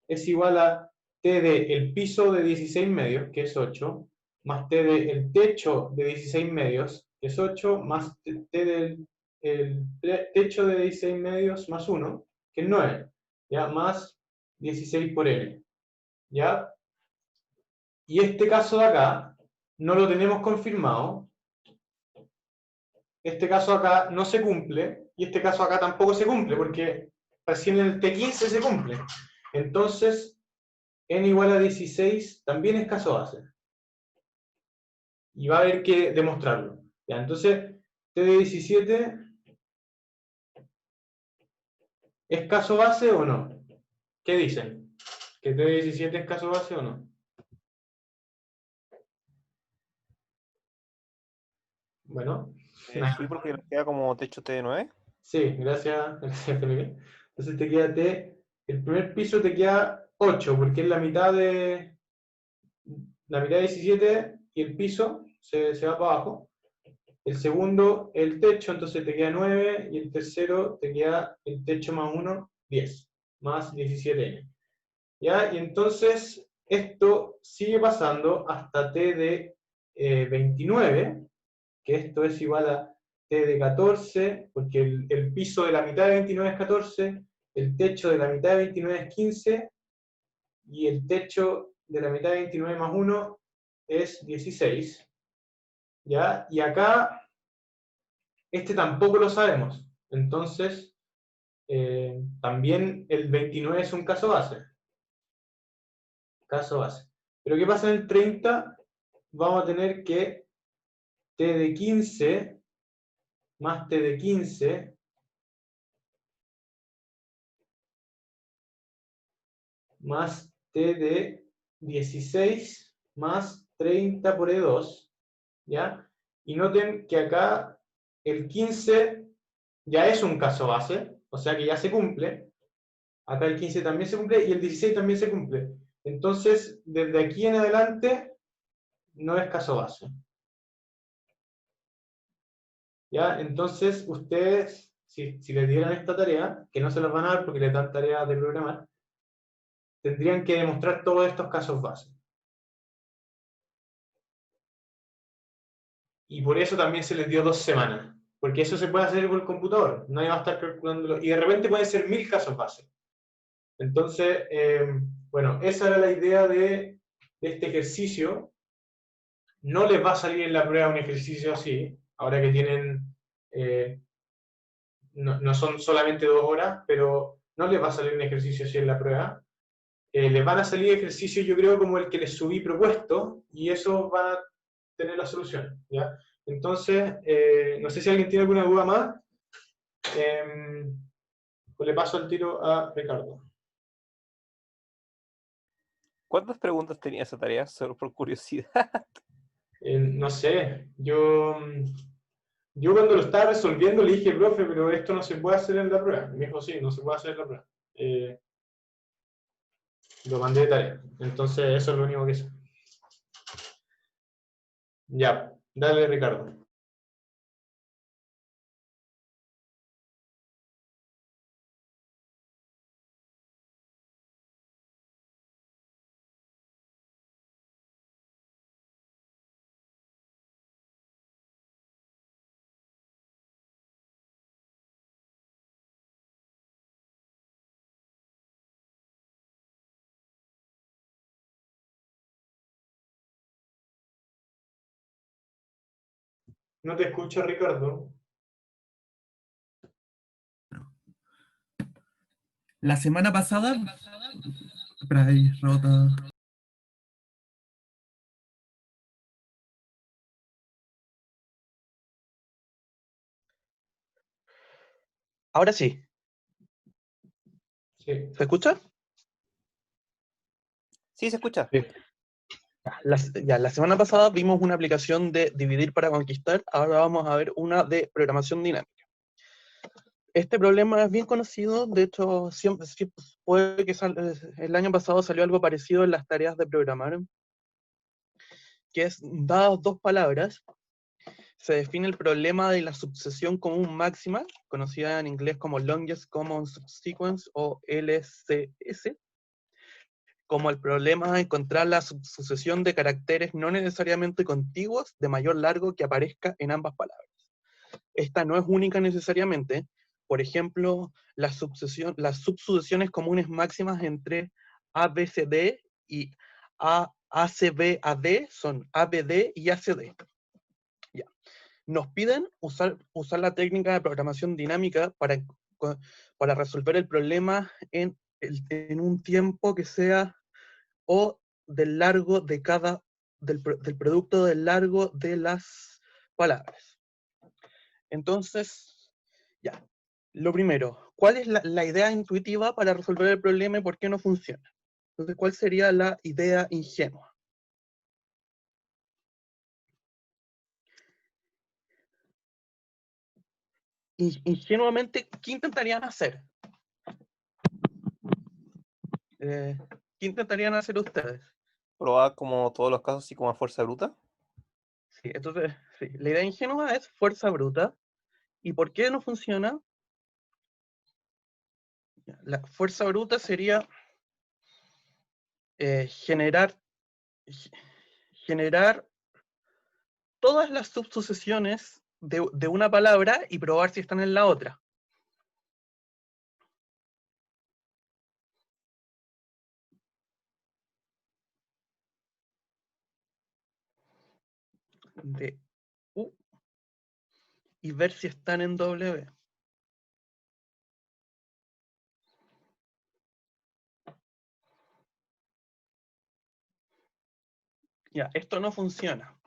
es igual a t de el piso de 16 medios, que es 8, más t de el techo de 16 medios, que es 8, más t del el techo de 16 medios más 1, que es 9, ¿ya? Más 16 por n, ¿ya? Y este caso de acá no lo tenemos confirmado. Este caso acá no se cumple, y este caso acá tampoco se cumple, porque recién en el T15 se cumple. Entonces, n igual a 16 también es caso base. Y va a haber que demostrarlo. ¿Ya? Entonces, t de 17 ¿es caso base o no? ¿Qué dicen? ¿Que t de 17 es caso base o no? Bueno. Sí, porque nos queda como techo T de 9. Sí, gracias, gracias Felipe. Entonces te queda T, el primer piso te queda 8, porque es la mitad de 17 y el piso se va para abajo. El segundo, el techo, entonces te queda 9, y el tercero te queda el techo más 1, 10, más 17n. ¿Ya? Y entonces esto sigue pasando hasta t de 29, que esto es igual a t de 14, porque el piso de la mitad de 29 es 14, el techo de la mitad de 29 es 15, y el techo de la mitad de 29 más 1 es 16. ¿Ya? Y acá, este tampoco lo sabemos. Entonces, también el 29 es un caso base. Caso base. Pero ¿qué pasa en el 30? Vamos a tener que t de 15 más t de 15 más t de 16 más 30 por E2, ¿ya? Y noten que acá el 15 ya es un caso base, o sea que ya se cumple. Acá el 15 también se cumple y el 16 también se cumple. Entonces, desde aquí en adelante, no es caso base. ¿Ya? Entonces, ustedes, si les dieran esta tarea, que no se las van a dar porque les dan tareas de programar, tendrían que demostrar todos estos casos base. Y por eso también se les dio 2 semanas. Porque eso se puede hacer por el computador. Nadie va a estar calculándolo. Y de repente pueden ser 1000 casos base. Entonces, bueno, esa era la idea de este ejercicio. No les va a salir en la prueba un ejercicio así, ahora que tienen, no son solamente 2 horas, pero no les va a salir un ejercicio así en la prueba. Les van a salir ejercicios, yo creo, como el que les subí propuesto, y eso van a tener la solución, ¿ya? Entonces, no sé si alguien tiene alguna duda más. Pues le paso el tiro a Ricardo. ¿Cuántas preguntas tenía esa tarea? Solo por curiosidad. No sé, yo cuando lo estaba resolviendo le dije, profe, pero esto no se puede hacer en la prueba. Me dijo, sí, no se puede hacer en la prueba. Lo mandé de tarea. Entonces, eso es lo único que hice. Ya, dale, Ricardo. No te escucho, Ricardo. La semana pasada, espera, ahí, rota. Ahora sí, Sí. ¿se escucha? Sí, se escucha. Sí. La semana pasada vimos una aplicación de dividir para conquistar, ahora vamos a ver una de programación dinámica. Este problema es bien conocido, de hecho, siempre puede que el año pasado salió algo parecido en las tareas de programar, que es, dadas dos palabras, se define el problema de la sucesión común máxima, conocida en inglés como Longest Common Subsequence o LCS, como el problema de encontrar la sucesión de caracteres no necesariamente contiguos de mayor largo que aparezca en ambas palabras. Esta no es única necesariamente. Por ejemplo, las subsucesiones comunes máximas entre ABCD y ACBAD son ABD y ACD. Ya. Nos piden usar la técnica de programación dinámica para resolver el problema en un tiempo que sea o del largo de del producto del largo de las palabras. Entonces, ya. Lo primero, ¿cuál es la idea intuitiva para resolver el problema y por qué no funciona? Entonces, ¿cuál sería la idea ingenua? Ingenuamente, ¿qué intentarían hacer? ¿Qué intentarían hacer ustedes? Probar como todos los casos, así como a fuerza bruta. Sí, entonces, sí, la idea ingenua es fuerza bruta. ¿Y por qué no funciona? La fuerza bruta sería generar todas las subsucesiones de una palabra y probar si están en la otra. De U y ver si están en W. Ya, esto no funciona.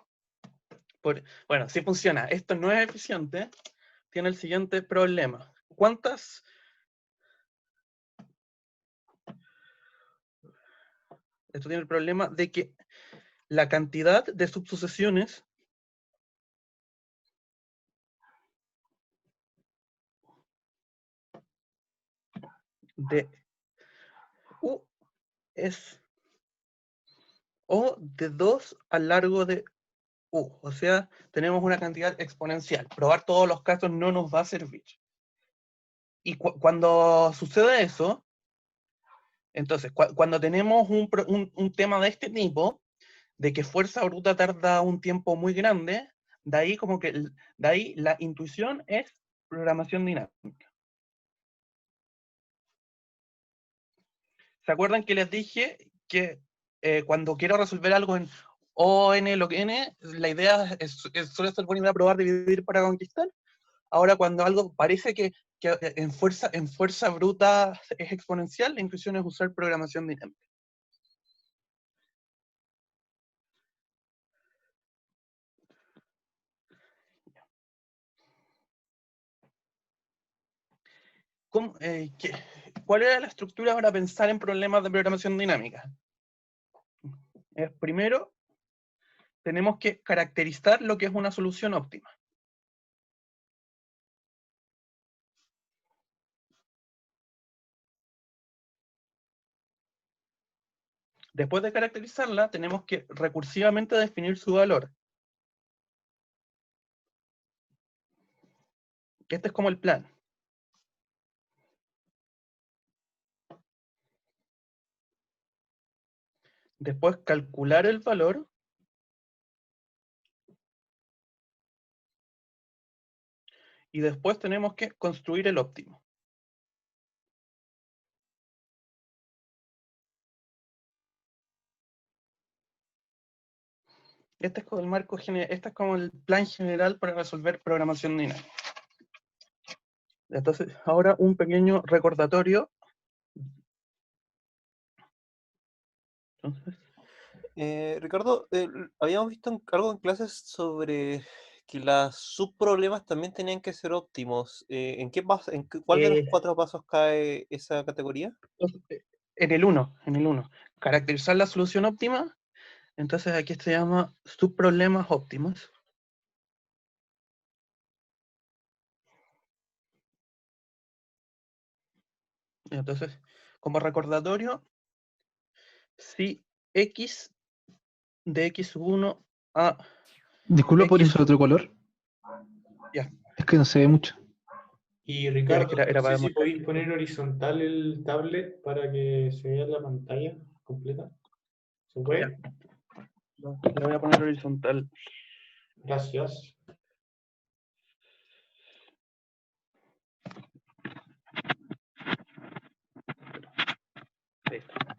Bueno, sí funciona. Esto no es eficiente. Tiene el siguiente problema. Esto tiene el problema de que la cantidad de subsucesiones de U es O de 2 al largo de U. O sea, tenemos una cantidad exponencial. Probar todos los casos no nos va a servir. Y cuando sucede eso, entonces, cuando tenemos un tema de este tipo, de que fuerza bruta tarda un tiempo muy grande, de ahí la intuición es programación dinámica. ¿Se acuerdan que les dije que cuando quiero resolver algo en O, N, log N, la idea suele ser buena idea probar dividir para conquistar? Ahora, cuando algo parece que en fuerza bruta es exponencial, la intuición es usar programación dinámica. ¿Cuál era la estructura para pensar en problemas de programación dinámica? Primero, tenemos que caracterizar lo que es una solución óptima. Después de caracterizarla, tenemos que recursivamente definir su valor. Este es como el plan. Después calcular el valor. Y después tenemos que construir el óptimo. Este es como el marco general, este es como el plan general para resolver programación dinámica. Entonces, ahora un pequeño recordatorio. Entonces, Ricardo, habíamos visto algo en clases sobre que los subproblemas también tenían que ser óptimos. ¿Cuál de los 4 pasos cae esa categoría? en el 1, caracterizar la solución óptima. Entonces aquí se llama subproblemas óptimos. Entonces, como recordatorio, si x de x1 a Disculpa por X. eso otro color. Ya. Es que no se ve mucho. Y Ricardo, que era no sé para si mostrar. podéis poner horizontal el tablet para que se vea la pantalla completa. ¿Se puede? Le voy a poner horizontal. Gracias. Ahí está.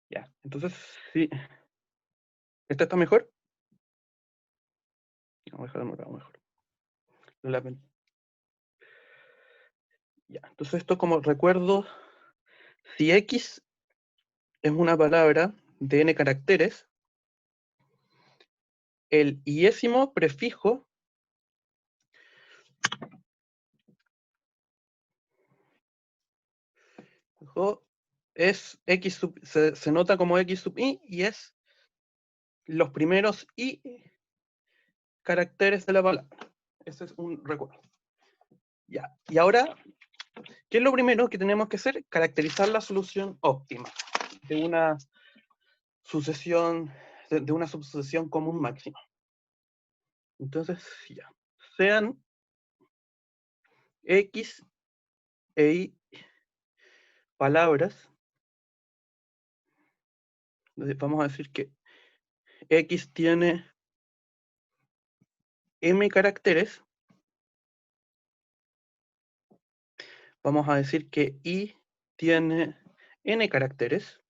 Ya, entonces, sí. ¿Este está mejor? Vamos a dejar de morado mejor. Ya, entonces esto como recuerdo, si X es una palabra de n caracteres, el iésimo prefijo es X se nota como X sub i y es los primeros i caracteres de la palabra. Ese es un recuerdo. Ya, y ahora, ¿qué es lo primero que tenemos que hacer? Caracterizar la solución óptima de una sucesión, de una subsucesión común máxima. Entonces, ya, sean X e Y palabras, vamos a decir que X tiene M caracteres, vamos a decir que Y tiene N caracteres,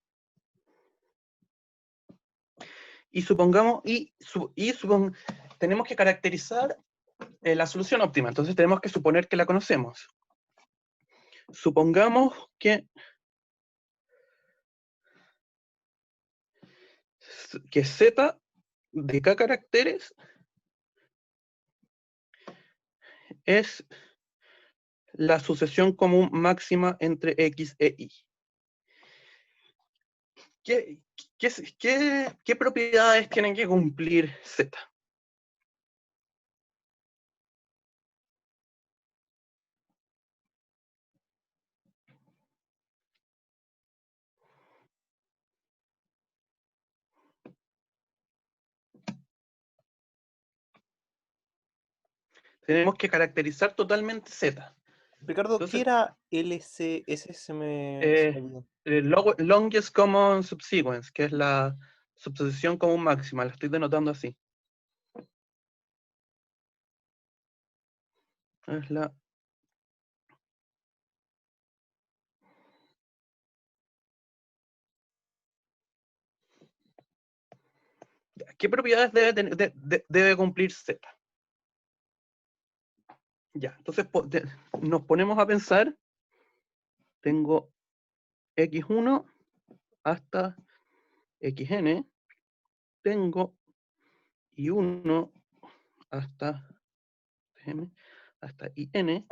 y supongamos, tenemos que caracterizar la solución óptima, entonces tenemos que suponer que la conocemos. Supongamos que Z de K caracteres es la sucesión común máxima entre X e Y. ¿Qué propiedades tienen que cumplir Z? Tenemos que caracterizar totalmente Z. Ricardo, Entonces, ¿qué era LCS? Se me olvidó. Longest Common Subsequence, que es la subsucesión común máxima, la estoy denotando así. Es la ¿qué propiedades debe cumplir Z? Ya, entonces nos ponemos a pensar, tengo x1 hasta xn, tengo y1 hasta M hasta IN,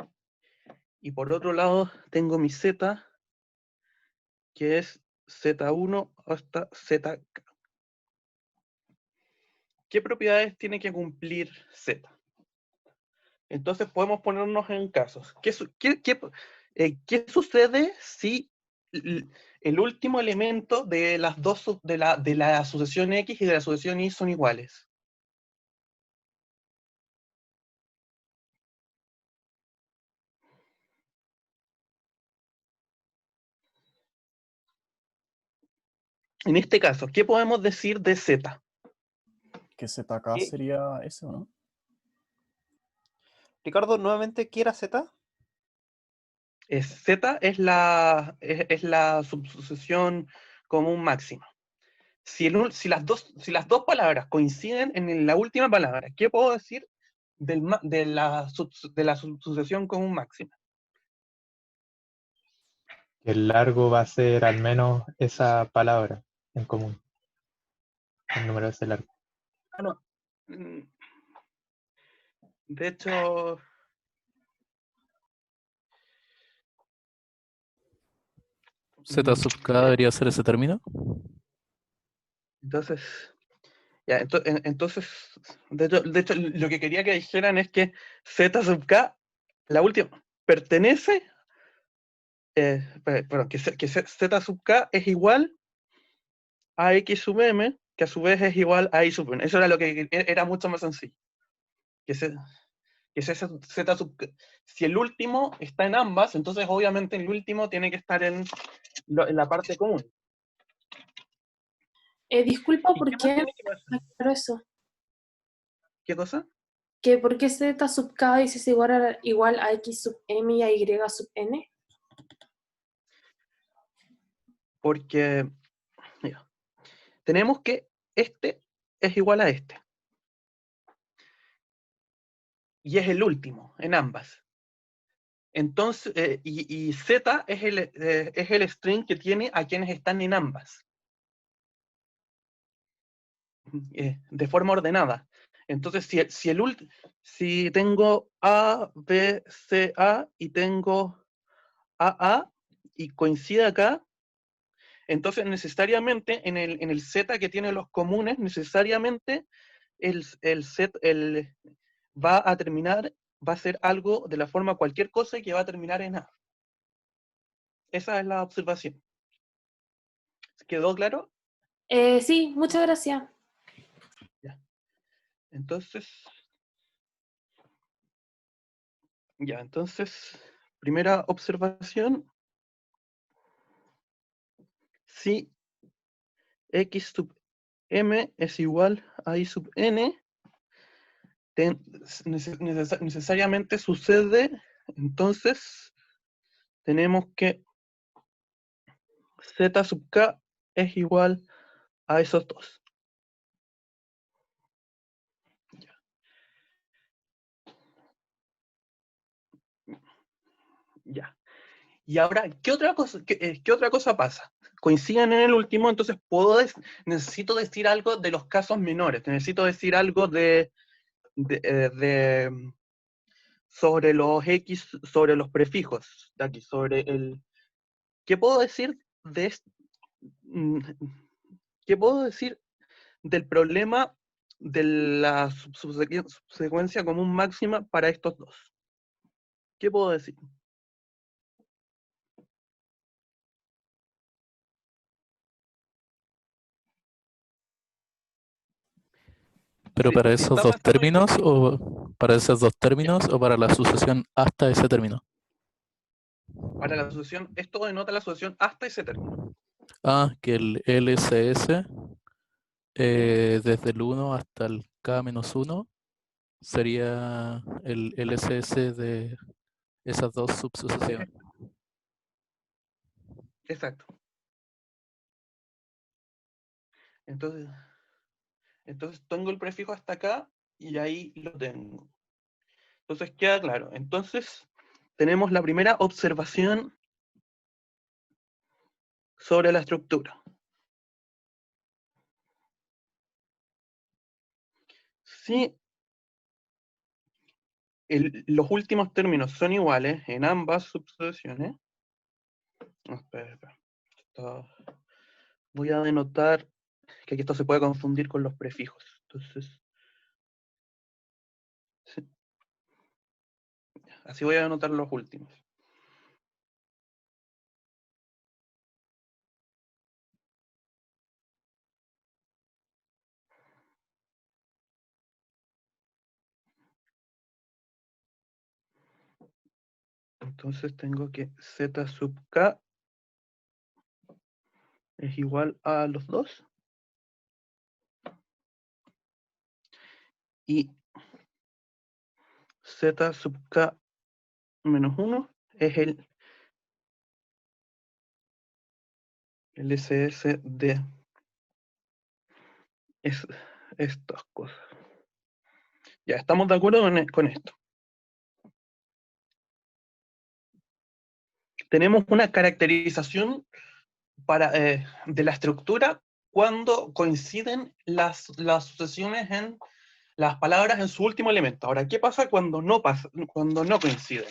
y por otro lado tengo mi Z, que es Z1 hasta ZK. ¿Qué propiedades tiene que cumplir Z? Entonces podemos ponernos en casos. ¿Qué sucede si el último elemento de las dos de la asociación X y de la asociación Y son iguales? En este caso, ¿qué podemos decir de Z? Que ZK ¿Qué? sería ese, ¿o no? Ricardo, nuevamente, ¿qué era Z? Z es la subsucesión común máxima. Si las dos palabras coinciden en la última palabra, ¿qué puedo decir de la subsucesión común máxima? Que el largo va a ser al menos esa palabra en común. El número de ese largo. Ah, no. De hecho, Z sub K debería ser ese término. entonces, ya, entonces, de hecho, lo que quería que dijeran es que Z sub K, la última, pertenece, perdón, que Z sub K es igual a X sub M, que a su vez es igual a Y sub N. Eso era lo que era mucho más sencillo. Que Z sub K, si el último está en ambas, entonces obviamente el último tiene que estar en la parte común. Disculpa, ¿Y ¿por qué más qué tiene que pasar? no aclaro eso? ¿Qué cosa? ¿Que por qué Z sub K dices igual a X sub M y a Y sub N? Porque mira, tenemos que este es igual a este. Y es el último en ambas. Entonces, y Z es el string que tiene a quienes están en ambas. De forma ordenada. Entonces, si tengo A, B, C, A y tengo AA y coincide acá, entonces necesariamente en el Z que tiene los comunes, necesariamente el va a terminar, va a ser algo de la forma cualquier cosa que va a terminar en A. Esa es la observación. ¿Quedó claro? Sí, muchas gracias. Ya. Entonces, primera observación. Si X sub M es igual a Y sub N, necesariamente sucede, entonces tenemos que Z sub K es igual a esos dos. Ya. Y ahora, ¿qué otra cosa pasa? Coinciden en el último, entonces necesito decir algo de los casos menores, necesito decir algo sobre los X, sobre los prefijos de aquí, ¿qué puedo decir ¿qué puedo decir del problema de la subsecuencia común máxima para estos dos? ¿Qué puedo decir? Pero para esos Está dos basado en términos o para esos dos términos o para la asociación hasta ese término. para la asociación, esto denota la asociación hasta ese término. Ah, que el LCS desde el 1 hasta el K-1 sería el LCS de esas dos subsucesiones. Exacto. Entonces tengo el prefijo hasta acá y ahí lo tengo. Entonces queda claro. Entonces tenemos la primera observación sobre la estructura. Si los últimos términos son iguales en ambas subsucesiones. Espera. Voy a denotar que aquí esto se puede confundir con los prefijos. Entonces, sí. Así voy a denotar los últimos. Entonces tengo que z sub k es igual a los dos. Y z sub k menos 1 es el SS de estas cosas. Ya, estamos de acuerdo con esto. Tenemos una caracterización de la estructura cuando coinciden las sucesiones en las palabras en su último elemento. Ahora, ¿qué pasa cuando no coinciden?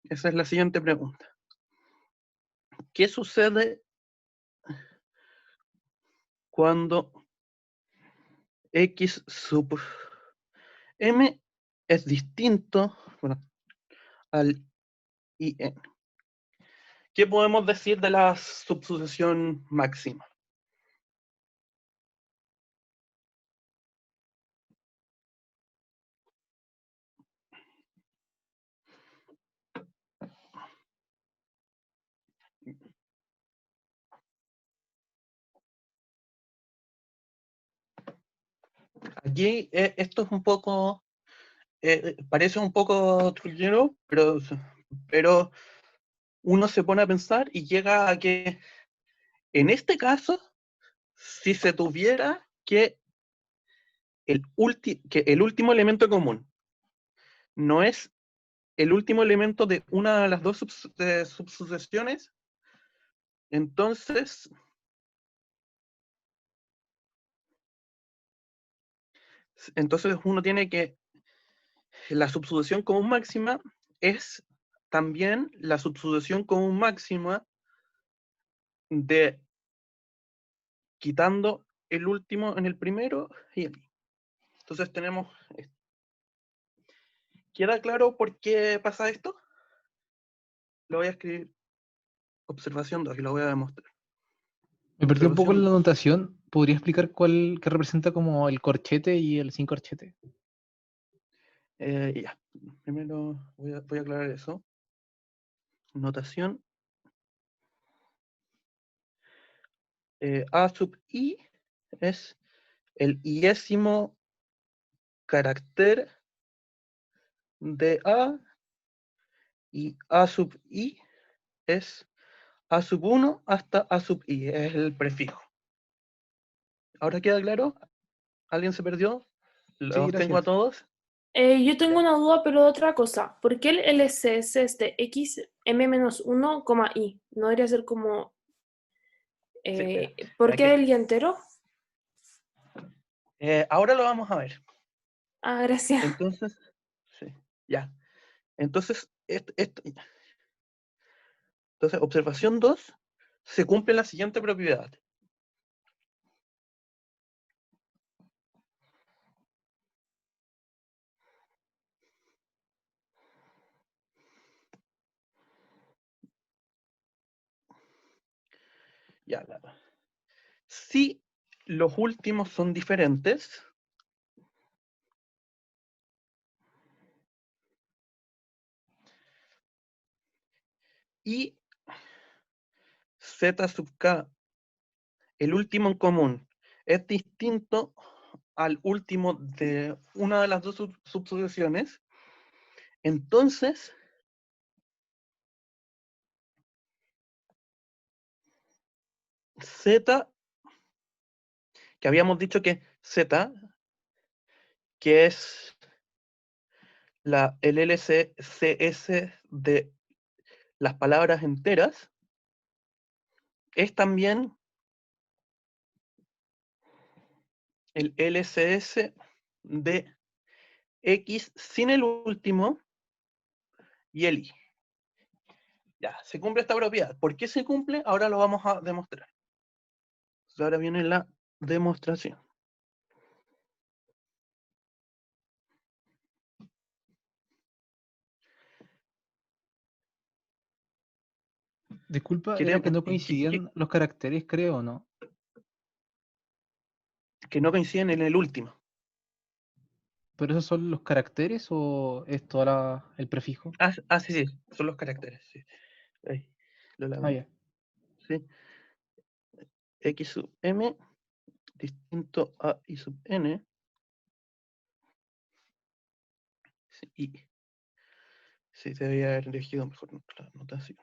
Esa es la siguiente pregunta. ¿Qué sucede cuando X sub M es distinto al IN? ¿Qué podemos decir de la subsucesión máxima? Aquí esto es un poco, parece un poco truquero, pero uno se pone a pensar y llega a que en este caso, si se tuviera que el último elemento común no es el último elemento de una de las dos subsucesiones, entonces uno tiene que la subsucesión común máxima es también la subsucesión común máxima de quitando el último en el primero y aquí. Entonces tenemos esto. ¿Queda claro por qué pasa esto? Lo voy a escribir observación 2 y lo voy a demostrar. Me perdí un poco en la Observación notación. ¿Podría explicar qué representa como el corchete y el sin corchete? Ya. Primero voy a aclarar eso. Notación. A sub i es el iésimo carácter de A y A sub i es A sub 1 hasta A sub i, es el prefijo. ¿Ahora queda claro? ¿Alguien se perdió? ¿Los tengo a gracias. todos? Yo tengo una duda, pero de otra cosa. ¿Por qué el LCS es de x m-1, i? ¿No debería ser como... Sí, espera. ¿por Ya qué el día entero? ahora lo vamos a ver. Ah, gracias. Entonces, sí, ya. Entonces, entonces, observación 2 se cumple la siguiente propiedad. Ya, si los últimos son diferentes, y z sub k, el último en común, es distinto al último de una de las dos subsucesiones, entonces z, que habíamos dicho que z, que es el LCS de las palabras enteras, es también el LCS de X sin el último y el Y. Ya, se cumple esta propiedad. ¿Por qué se cumple? Ahora lo vamos a demostrar. Entonces, ahora viene la demostración. Disculpa, era Queremos que no que coincidían los caracteres, creo, ¿no? no coinciden en el último. ¿Pero esos son los caracteres o es todo el prefijo? Sí, son los caracteres. Sí. Ahí, lo lavo. Ah, ya. Sí. X sub m distinto a y sub n. Sí, y. Sí, debería haber elegido mejor la notación.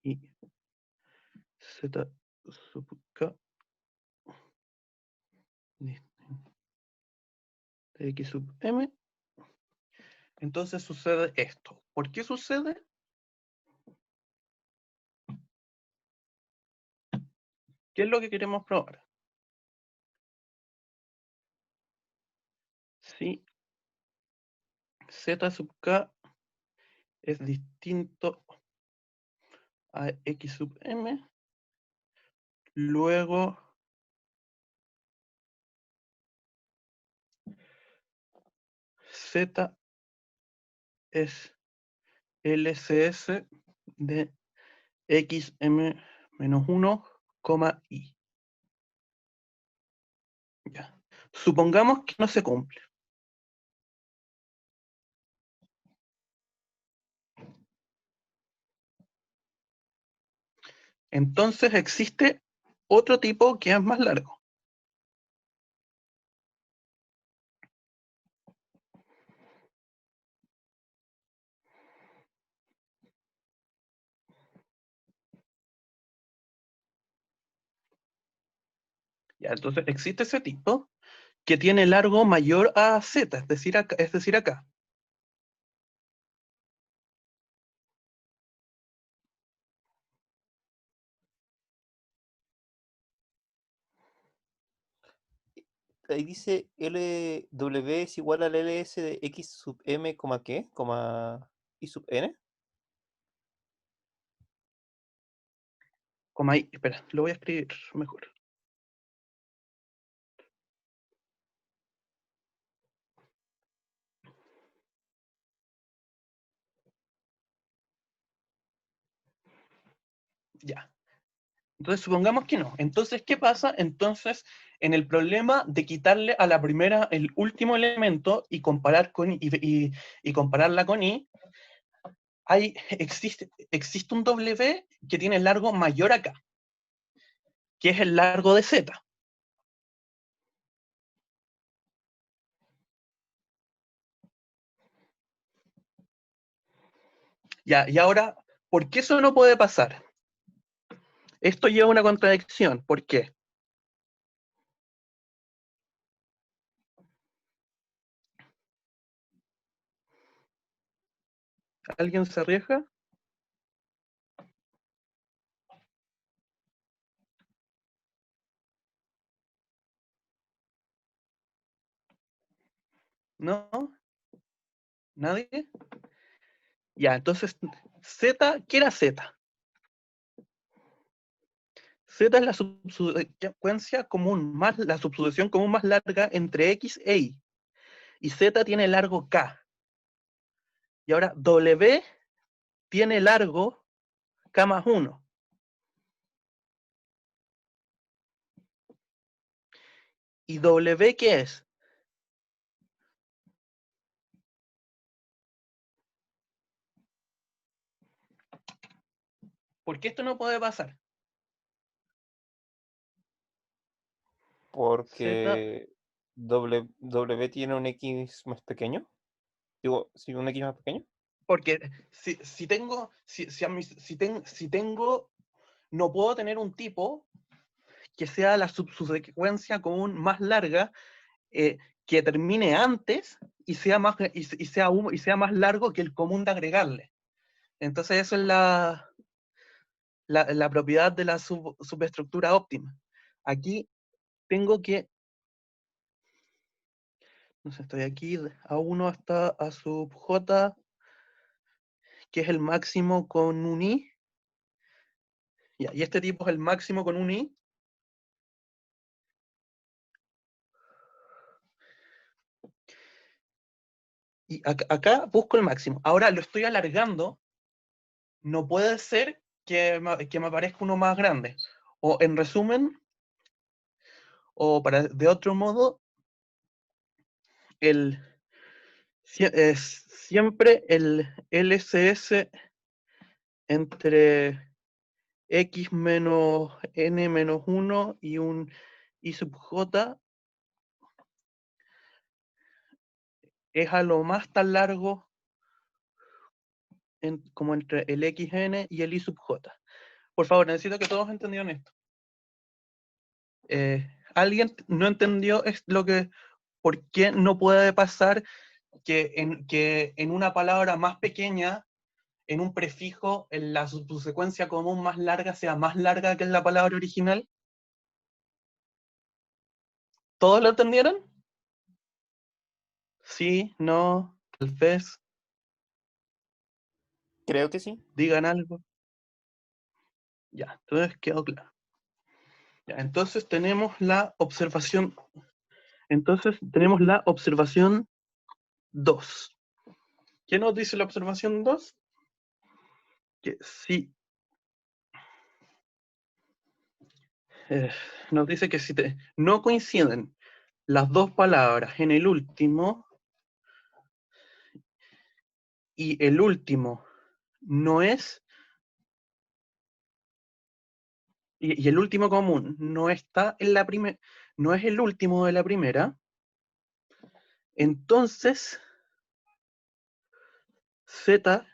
Y z sub k de x sub m. Entonces sucede esto. ¿Por qué sucede? ¿Qué es lo que queremos probar? Si z sub k es distinto a x sub m, luego z es LCS de xm-1, y. Ya. Supongamos que no se cumple. Entonces existe otro tipo que es más largo. Ya, entonces existe ese tipo que tiene largo mayor a z, es decir, acá. Ahí dice LW es igual al LS de X sub M, ¿qué? Y sub N. Como ahí, espera, lo voy a escribir mejor. Ya. Entonces supongamos que no. Entonces, ¿qué pasa? Entonces, en el problema de quitarle a la primera el último elemento y comparar con y compararla con y, existe un W que tiene largo mayor acá, que es el largo de Z. Ya, y ahora, ¿por qué eso no puede pasar? Esto lleva a una contradicción. ¿Por qué? ¿Alguien se arriesga? ¿No? ¿Nadie? Ya, entonces, Z, ¿qué era Z? Z es la subsecuencia común, la subsucesión común más larga entre X e Y. Y Z tiene largo K. Y ahora W tiene largo K más 1. ¿Y W qué es? ¿Por qué esto no puede pasar? Porque W tiene un X más pequeño. Digo, sí, un X más pequeño. Porque si tengo, no puedo tener un tipo que sea la subsecuencia común más larga, que termine antes y sea más largo que el común de agregarle. Entonces eso es la propiedad de la subestructura óptima. Aquí tengo que, no sé, estoy aquí, A1 hasta A sub J, que es el máximo con un I. Ya, y este tipo es el máximo con un I. Y acá busco el máximo. Ahora lo estoy alargando. No puede ser que me aparezca uno más grande. O en resumen, o de otro modo, siempre el LCS entre x menos n menos 1 y un I sub j es a lo más tan largo como entre el xn y el I sub j. Por favor, necesito que todos entendieran esto. ¿Alguien no entendió por qué no puede pasar que en una palabra más pequeña, en un prefijo, en la subsecuencia común más larga sea más larga que en la palabra original? ¿Todos lo entendieron? Sí, no, tal vez, Creo que sí. digan algo. Ya, entonces quedó claro. Ya, entonces tenemos la observación. Entonces tenemos la observación 2. ¿Qué nos dice la observación 2? Que si nos dice que si no coinciden las dos palabras en el último y el último no es, y el último común no está en la primera, no es el último de la primera, entonces Z,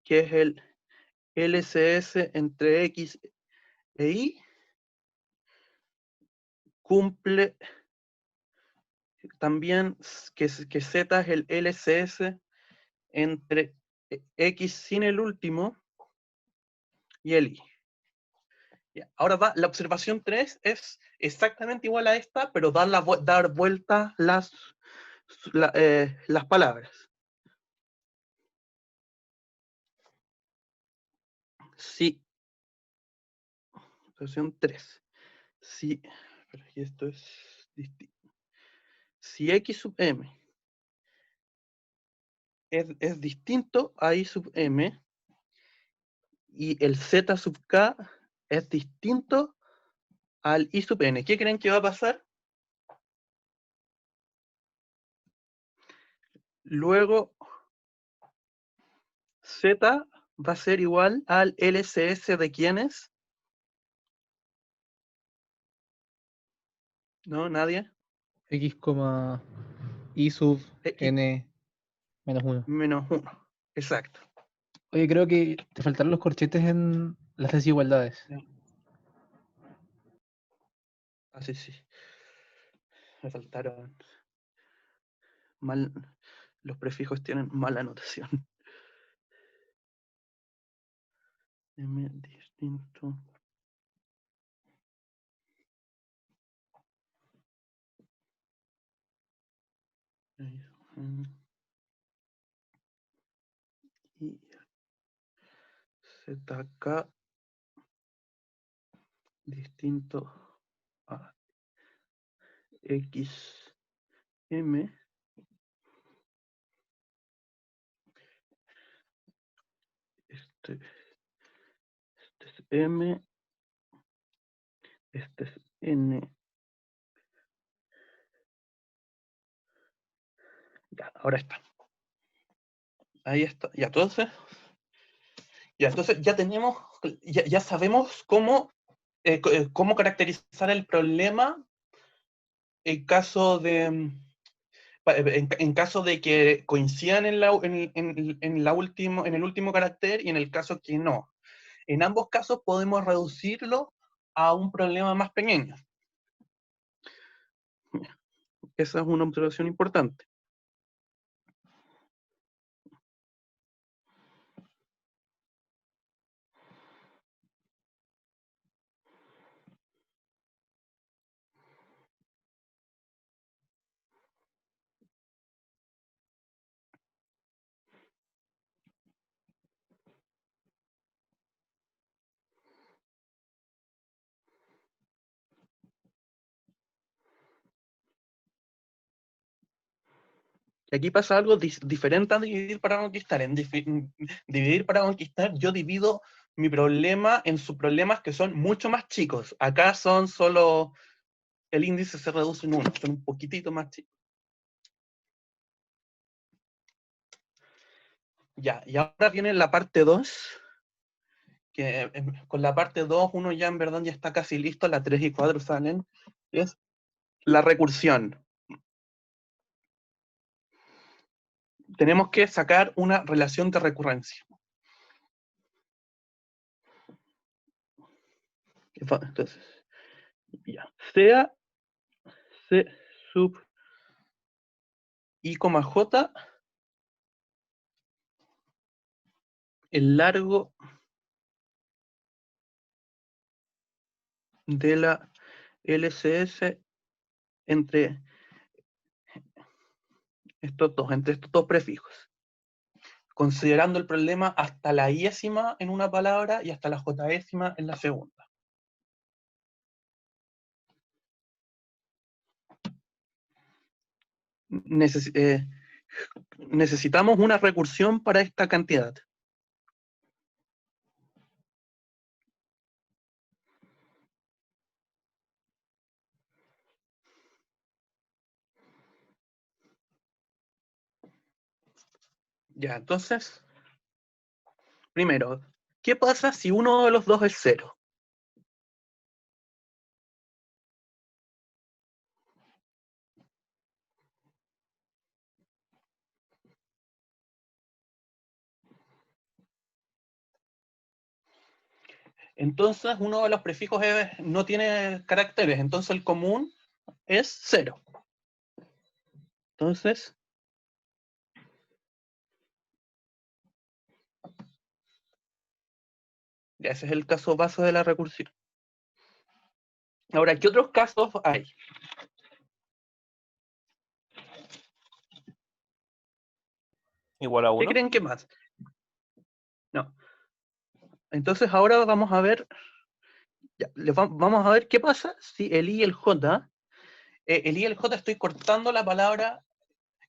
que es el LCS entre X e Y, cumple también que Z es el LCS entre X sin el último y el Y. Ahora la observación 3 es exactamente igual a esta, pero dar vuelta las palabras. Sí. Observación 3. Sí. Pero aquí esto es distinto. Si X sub M es distinto a I sub M y el Z sub K es distinto al I sub N, ¿qué creen que va a pasar? Luego Z va a ser igual al LCS de ¿quiénes? ¿No? ¿Nadie? X, I sub X n menos 1. menos 1. Exacto. Oye, creo que te faltaron los corchetes en las desigualdades. Así sí. Me faltaron. Los prefijos tienen mala anotación. M distinto. Y ZK distinto a XM. Este es M. Este es N. Ya, ahora está. Ahí está. Ya, entonces ya tenemos, ya sabemos cómo caracterizar el problema en caso de que coincidan en el último carácter y en el caso que no. En ambos casos podemos reducirlo a un problema más pequeño. Esa es una observación importante. Y aquí pasa algo diferente a dividir para conquistar. En dividir para conquistar, yo divido mi problema en subproblemas que son mucho más chicos. Acá son solo, el índice se reduce en 1, son un poquitito más chicos. Ya, y ahora viene la parte 2, que con la parte 2 uno ya en verdad ya está casi listo, la 3 y 4 salen, es la recursión. Tenemos que sacar una relación de recurrencia. Entonces, ya, sea C sub I, J, el largo de la LCS entre estos dos prefijos, considerando el problema hasta la iésima en una palabra y hasta la jésima en la segunda. Necesitamos una recursión para esta cantidad. Ya, entonces, primero, ¿qué pasa si uno de los dos es 0? Entonces, uno de los prefijos no tiene caracteres, entonces el común es 0. Entonces, ya ese es el caso base de la recursión. Ahora, ¿qué otros casos hay? Igual a ¿Qué 1. creen que más? No. Entonces ahora vamos a ver, ya, vamos a ver qué pasa si el I y el J, el I y el J estoy cortando la palabra,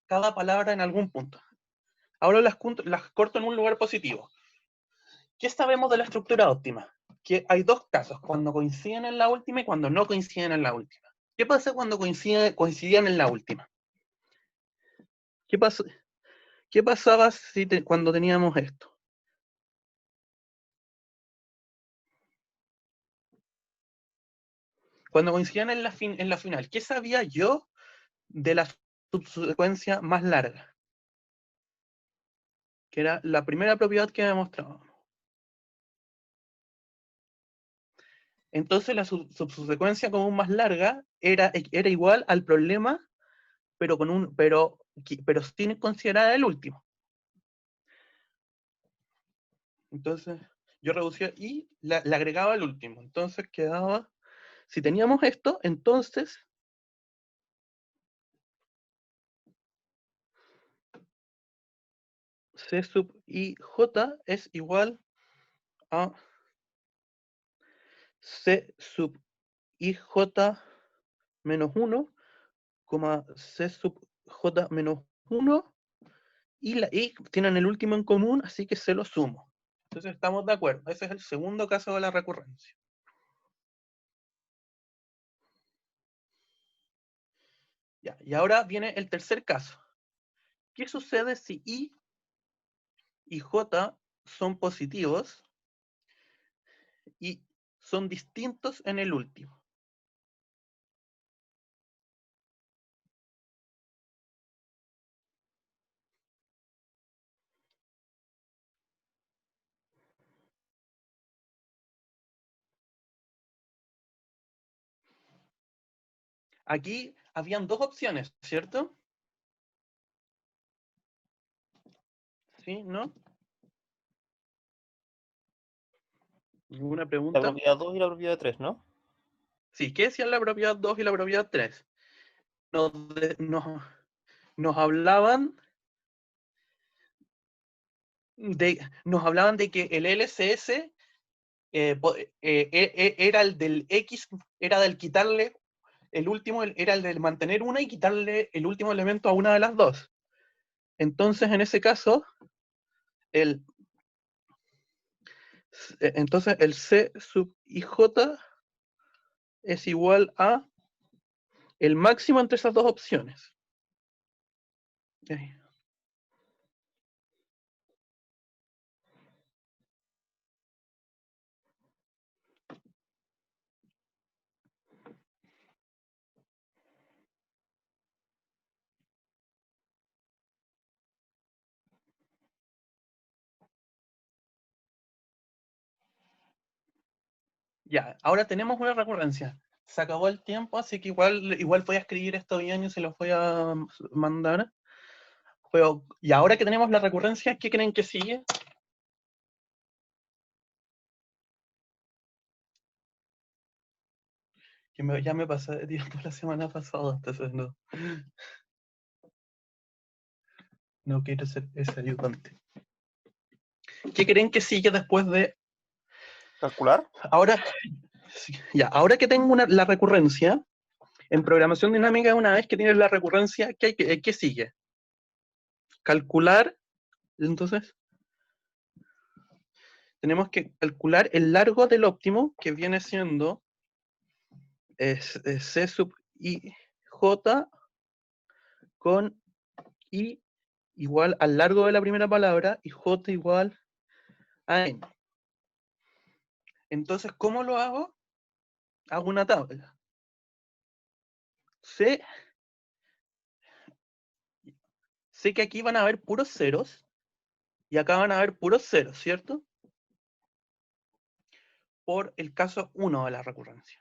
cada palabra en algún punto. Ahora las corto en un lugar positivo. ¿Qué sabemos de la estructura óptima? Que hay dos casos, cuando coinciden en la última y cuando no coinciden en la última. ¿Qué pasa cuando coincidían en la última? ¿Qué pasaba cuando teníamos esto? Cuando coincidían en la final, ¿qué sabía yo de la subsecuencia más larga? Que era la primera propiedad que demostrábamos. Entonces la subsecuencia común más larga era igual al problema, pero sin considerar el último. Entonces yo reducía y le agregaba el último. Entonces quedaba, si teníamos esto, entonces C sub I J es igual a C sub IJ menos 1, C sub J menos 1, y tienen el último en común, así que se lo sumo. Entonces estamos de acuerdo. Ese es el segundo caso de la recurrencia. Ya, y ahora viene el tercer caso. ¿Qué sucede si I y J son positivos y son distintos en el último? Aquí habían dos opciones, ¿cierto? ¿Sí? ¿No? ¿Alguna La pregunta? propiedad 2 y la propiedad 3, ¿no? Sí, ¿qué decían la propiedad 2 y la propiedad 3? Nos hablaban de que el LCS era el del X, era del quitarle el último, era el del mantener una y quitarle el último elemento a una de las dos. Entonces, en ese caso, entonces el C sub IJ es igual a el máximo entre esas dos opciones. Ok. Ya, ahora tenemos una recurrencia. Se acabó el tiempo, así que igual voy a escribir esto bien y se los voy a mandar. Pero, y ahora que tenemos la recurrencia, ¿qué creen que sigue? Ya me pasé de tiempo la semana pasada, entonces no quiero ser ese ayudante. ¿Qué creen que sigue después de...? ¿Calcular? Ahora, ya, ahora que tengo la recurrencia, en programación dinámica, una vez que tienes la recurrencia, ¿qué sigue? Calcular, entonces, tenemos que calcular el largo del óptimo, que viene siendo C sub I J con I igual al largo de la primera palabra y J igual a N. Entonces, ¿cómo lo hago? Hago una tabla. Sé que aquí van a haber puros ceros y acá van a haber puros ceros, ¿cierto? Por el caso 1 de la recurrencia.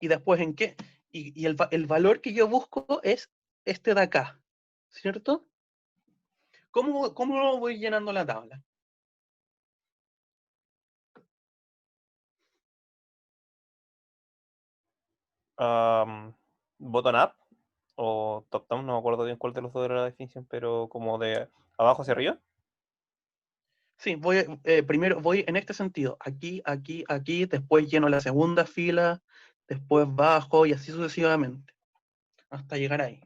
Y después, ¿en qué? Y el valor que yo busco es este de acá, ¿cierto? ¿Cómo voy llenando la tabla? Bottom up o top down, no me acuerdo bien cuál de los dos era la definición, pero como de abajo hacia arriba. Sí, primero voy en este sentido, aquí, aquí, aquí, después lleno la segunda fila, después bajo y así sucesivamente, hasta llegar ahí.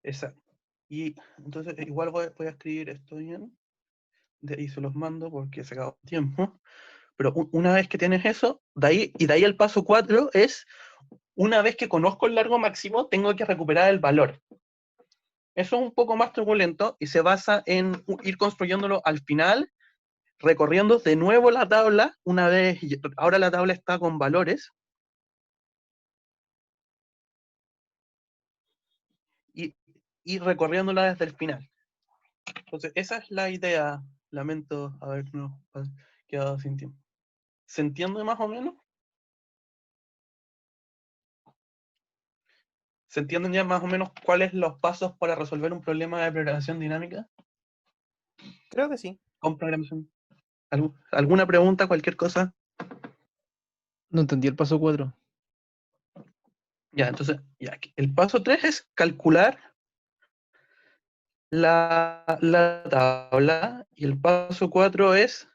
Exacto. Y entonces igual voy a escribir esto bien, de ahí se los mando porque se acabó el tiempo, pero una vez que tienes eso, de ahí el paso 4 es, una vez que conozco el largo máximo, tengo que recuperar el valor. Eso es un poco más turbulento y se basa en ir construyéndolo al final, recorriendo de nuevo la tabla, ahora la tabla está con valores, y recorriéndola desde el final. Entonces, esa es la idea. Lamento habernos quedado sin tiempo. ¿Se entiende más o menos? ¿Se entienden ya más o menos cuáles son los pasos para resolver un problema de programación dinámica? Creo que sí. Con programación. ¿Alguna pregunta, cualquier cosa? No entendí el paso 4. Ya, entonces, ya, el paso 3 es calcular la tabla, y el paso 4 es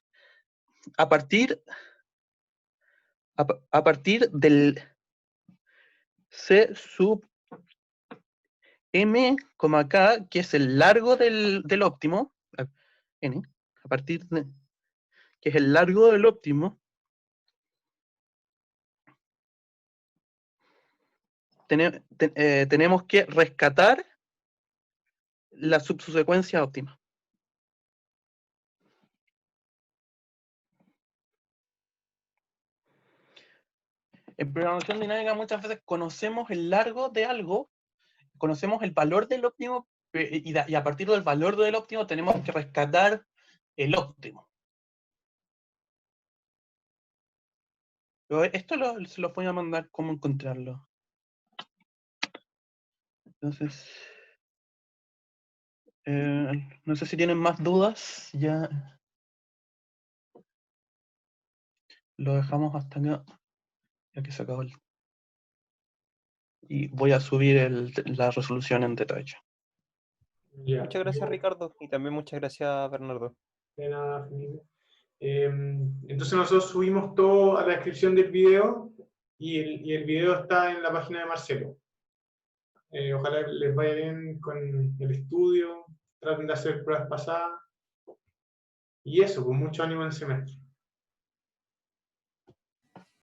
a partir del C sub M, K, que es el largo del óptimo, N, a partir de, que es el largo del óptimo, tenemos que rescatar la subsecuencia óptima. En programación dinámica muchas veces conocemos el largo de algo, conocemos el valor del óptimo, y a partir del valor del óptimo tenemos que rescatar el óptimo. Pero esto se los voy a mandar cómo encontrarlo. Entonces, no sé si tienen más dudas, ya lo dejamos hasta acá, ya que se acabó y voy a subir la resolución en detalle. Ya, Muchas gracias, Ricardo, y también muchas gracias, Bernardo. de nada, Felipe. Entonces nosotros subimos todo a la descripción del video y el video está en la página de Marcelo. Ojalá les vaya bien con el estudio, traten de hacer pruebas pasadas. Y eso, con mucho ánimo en el semestre.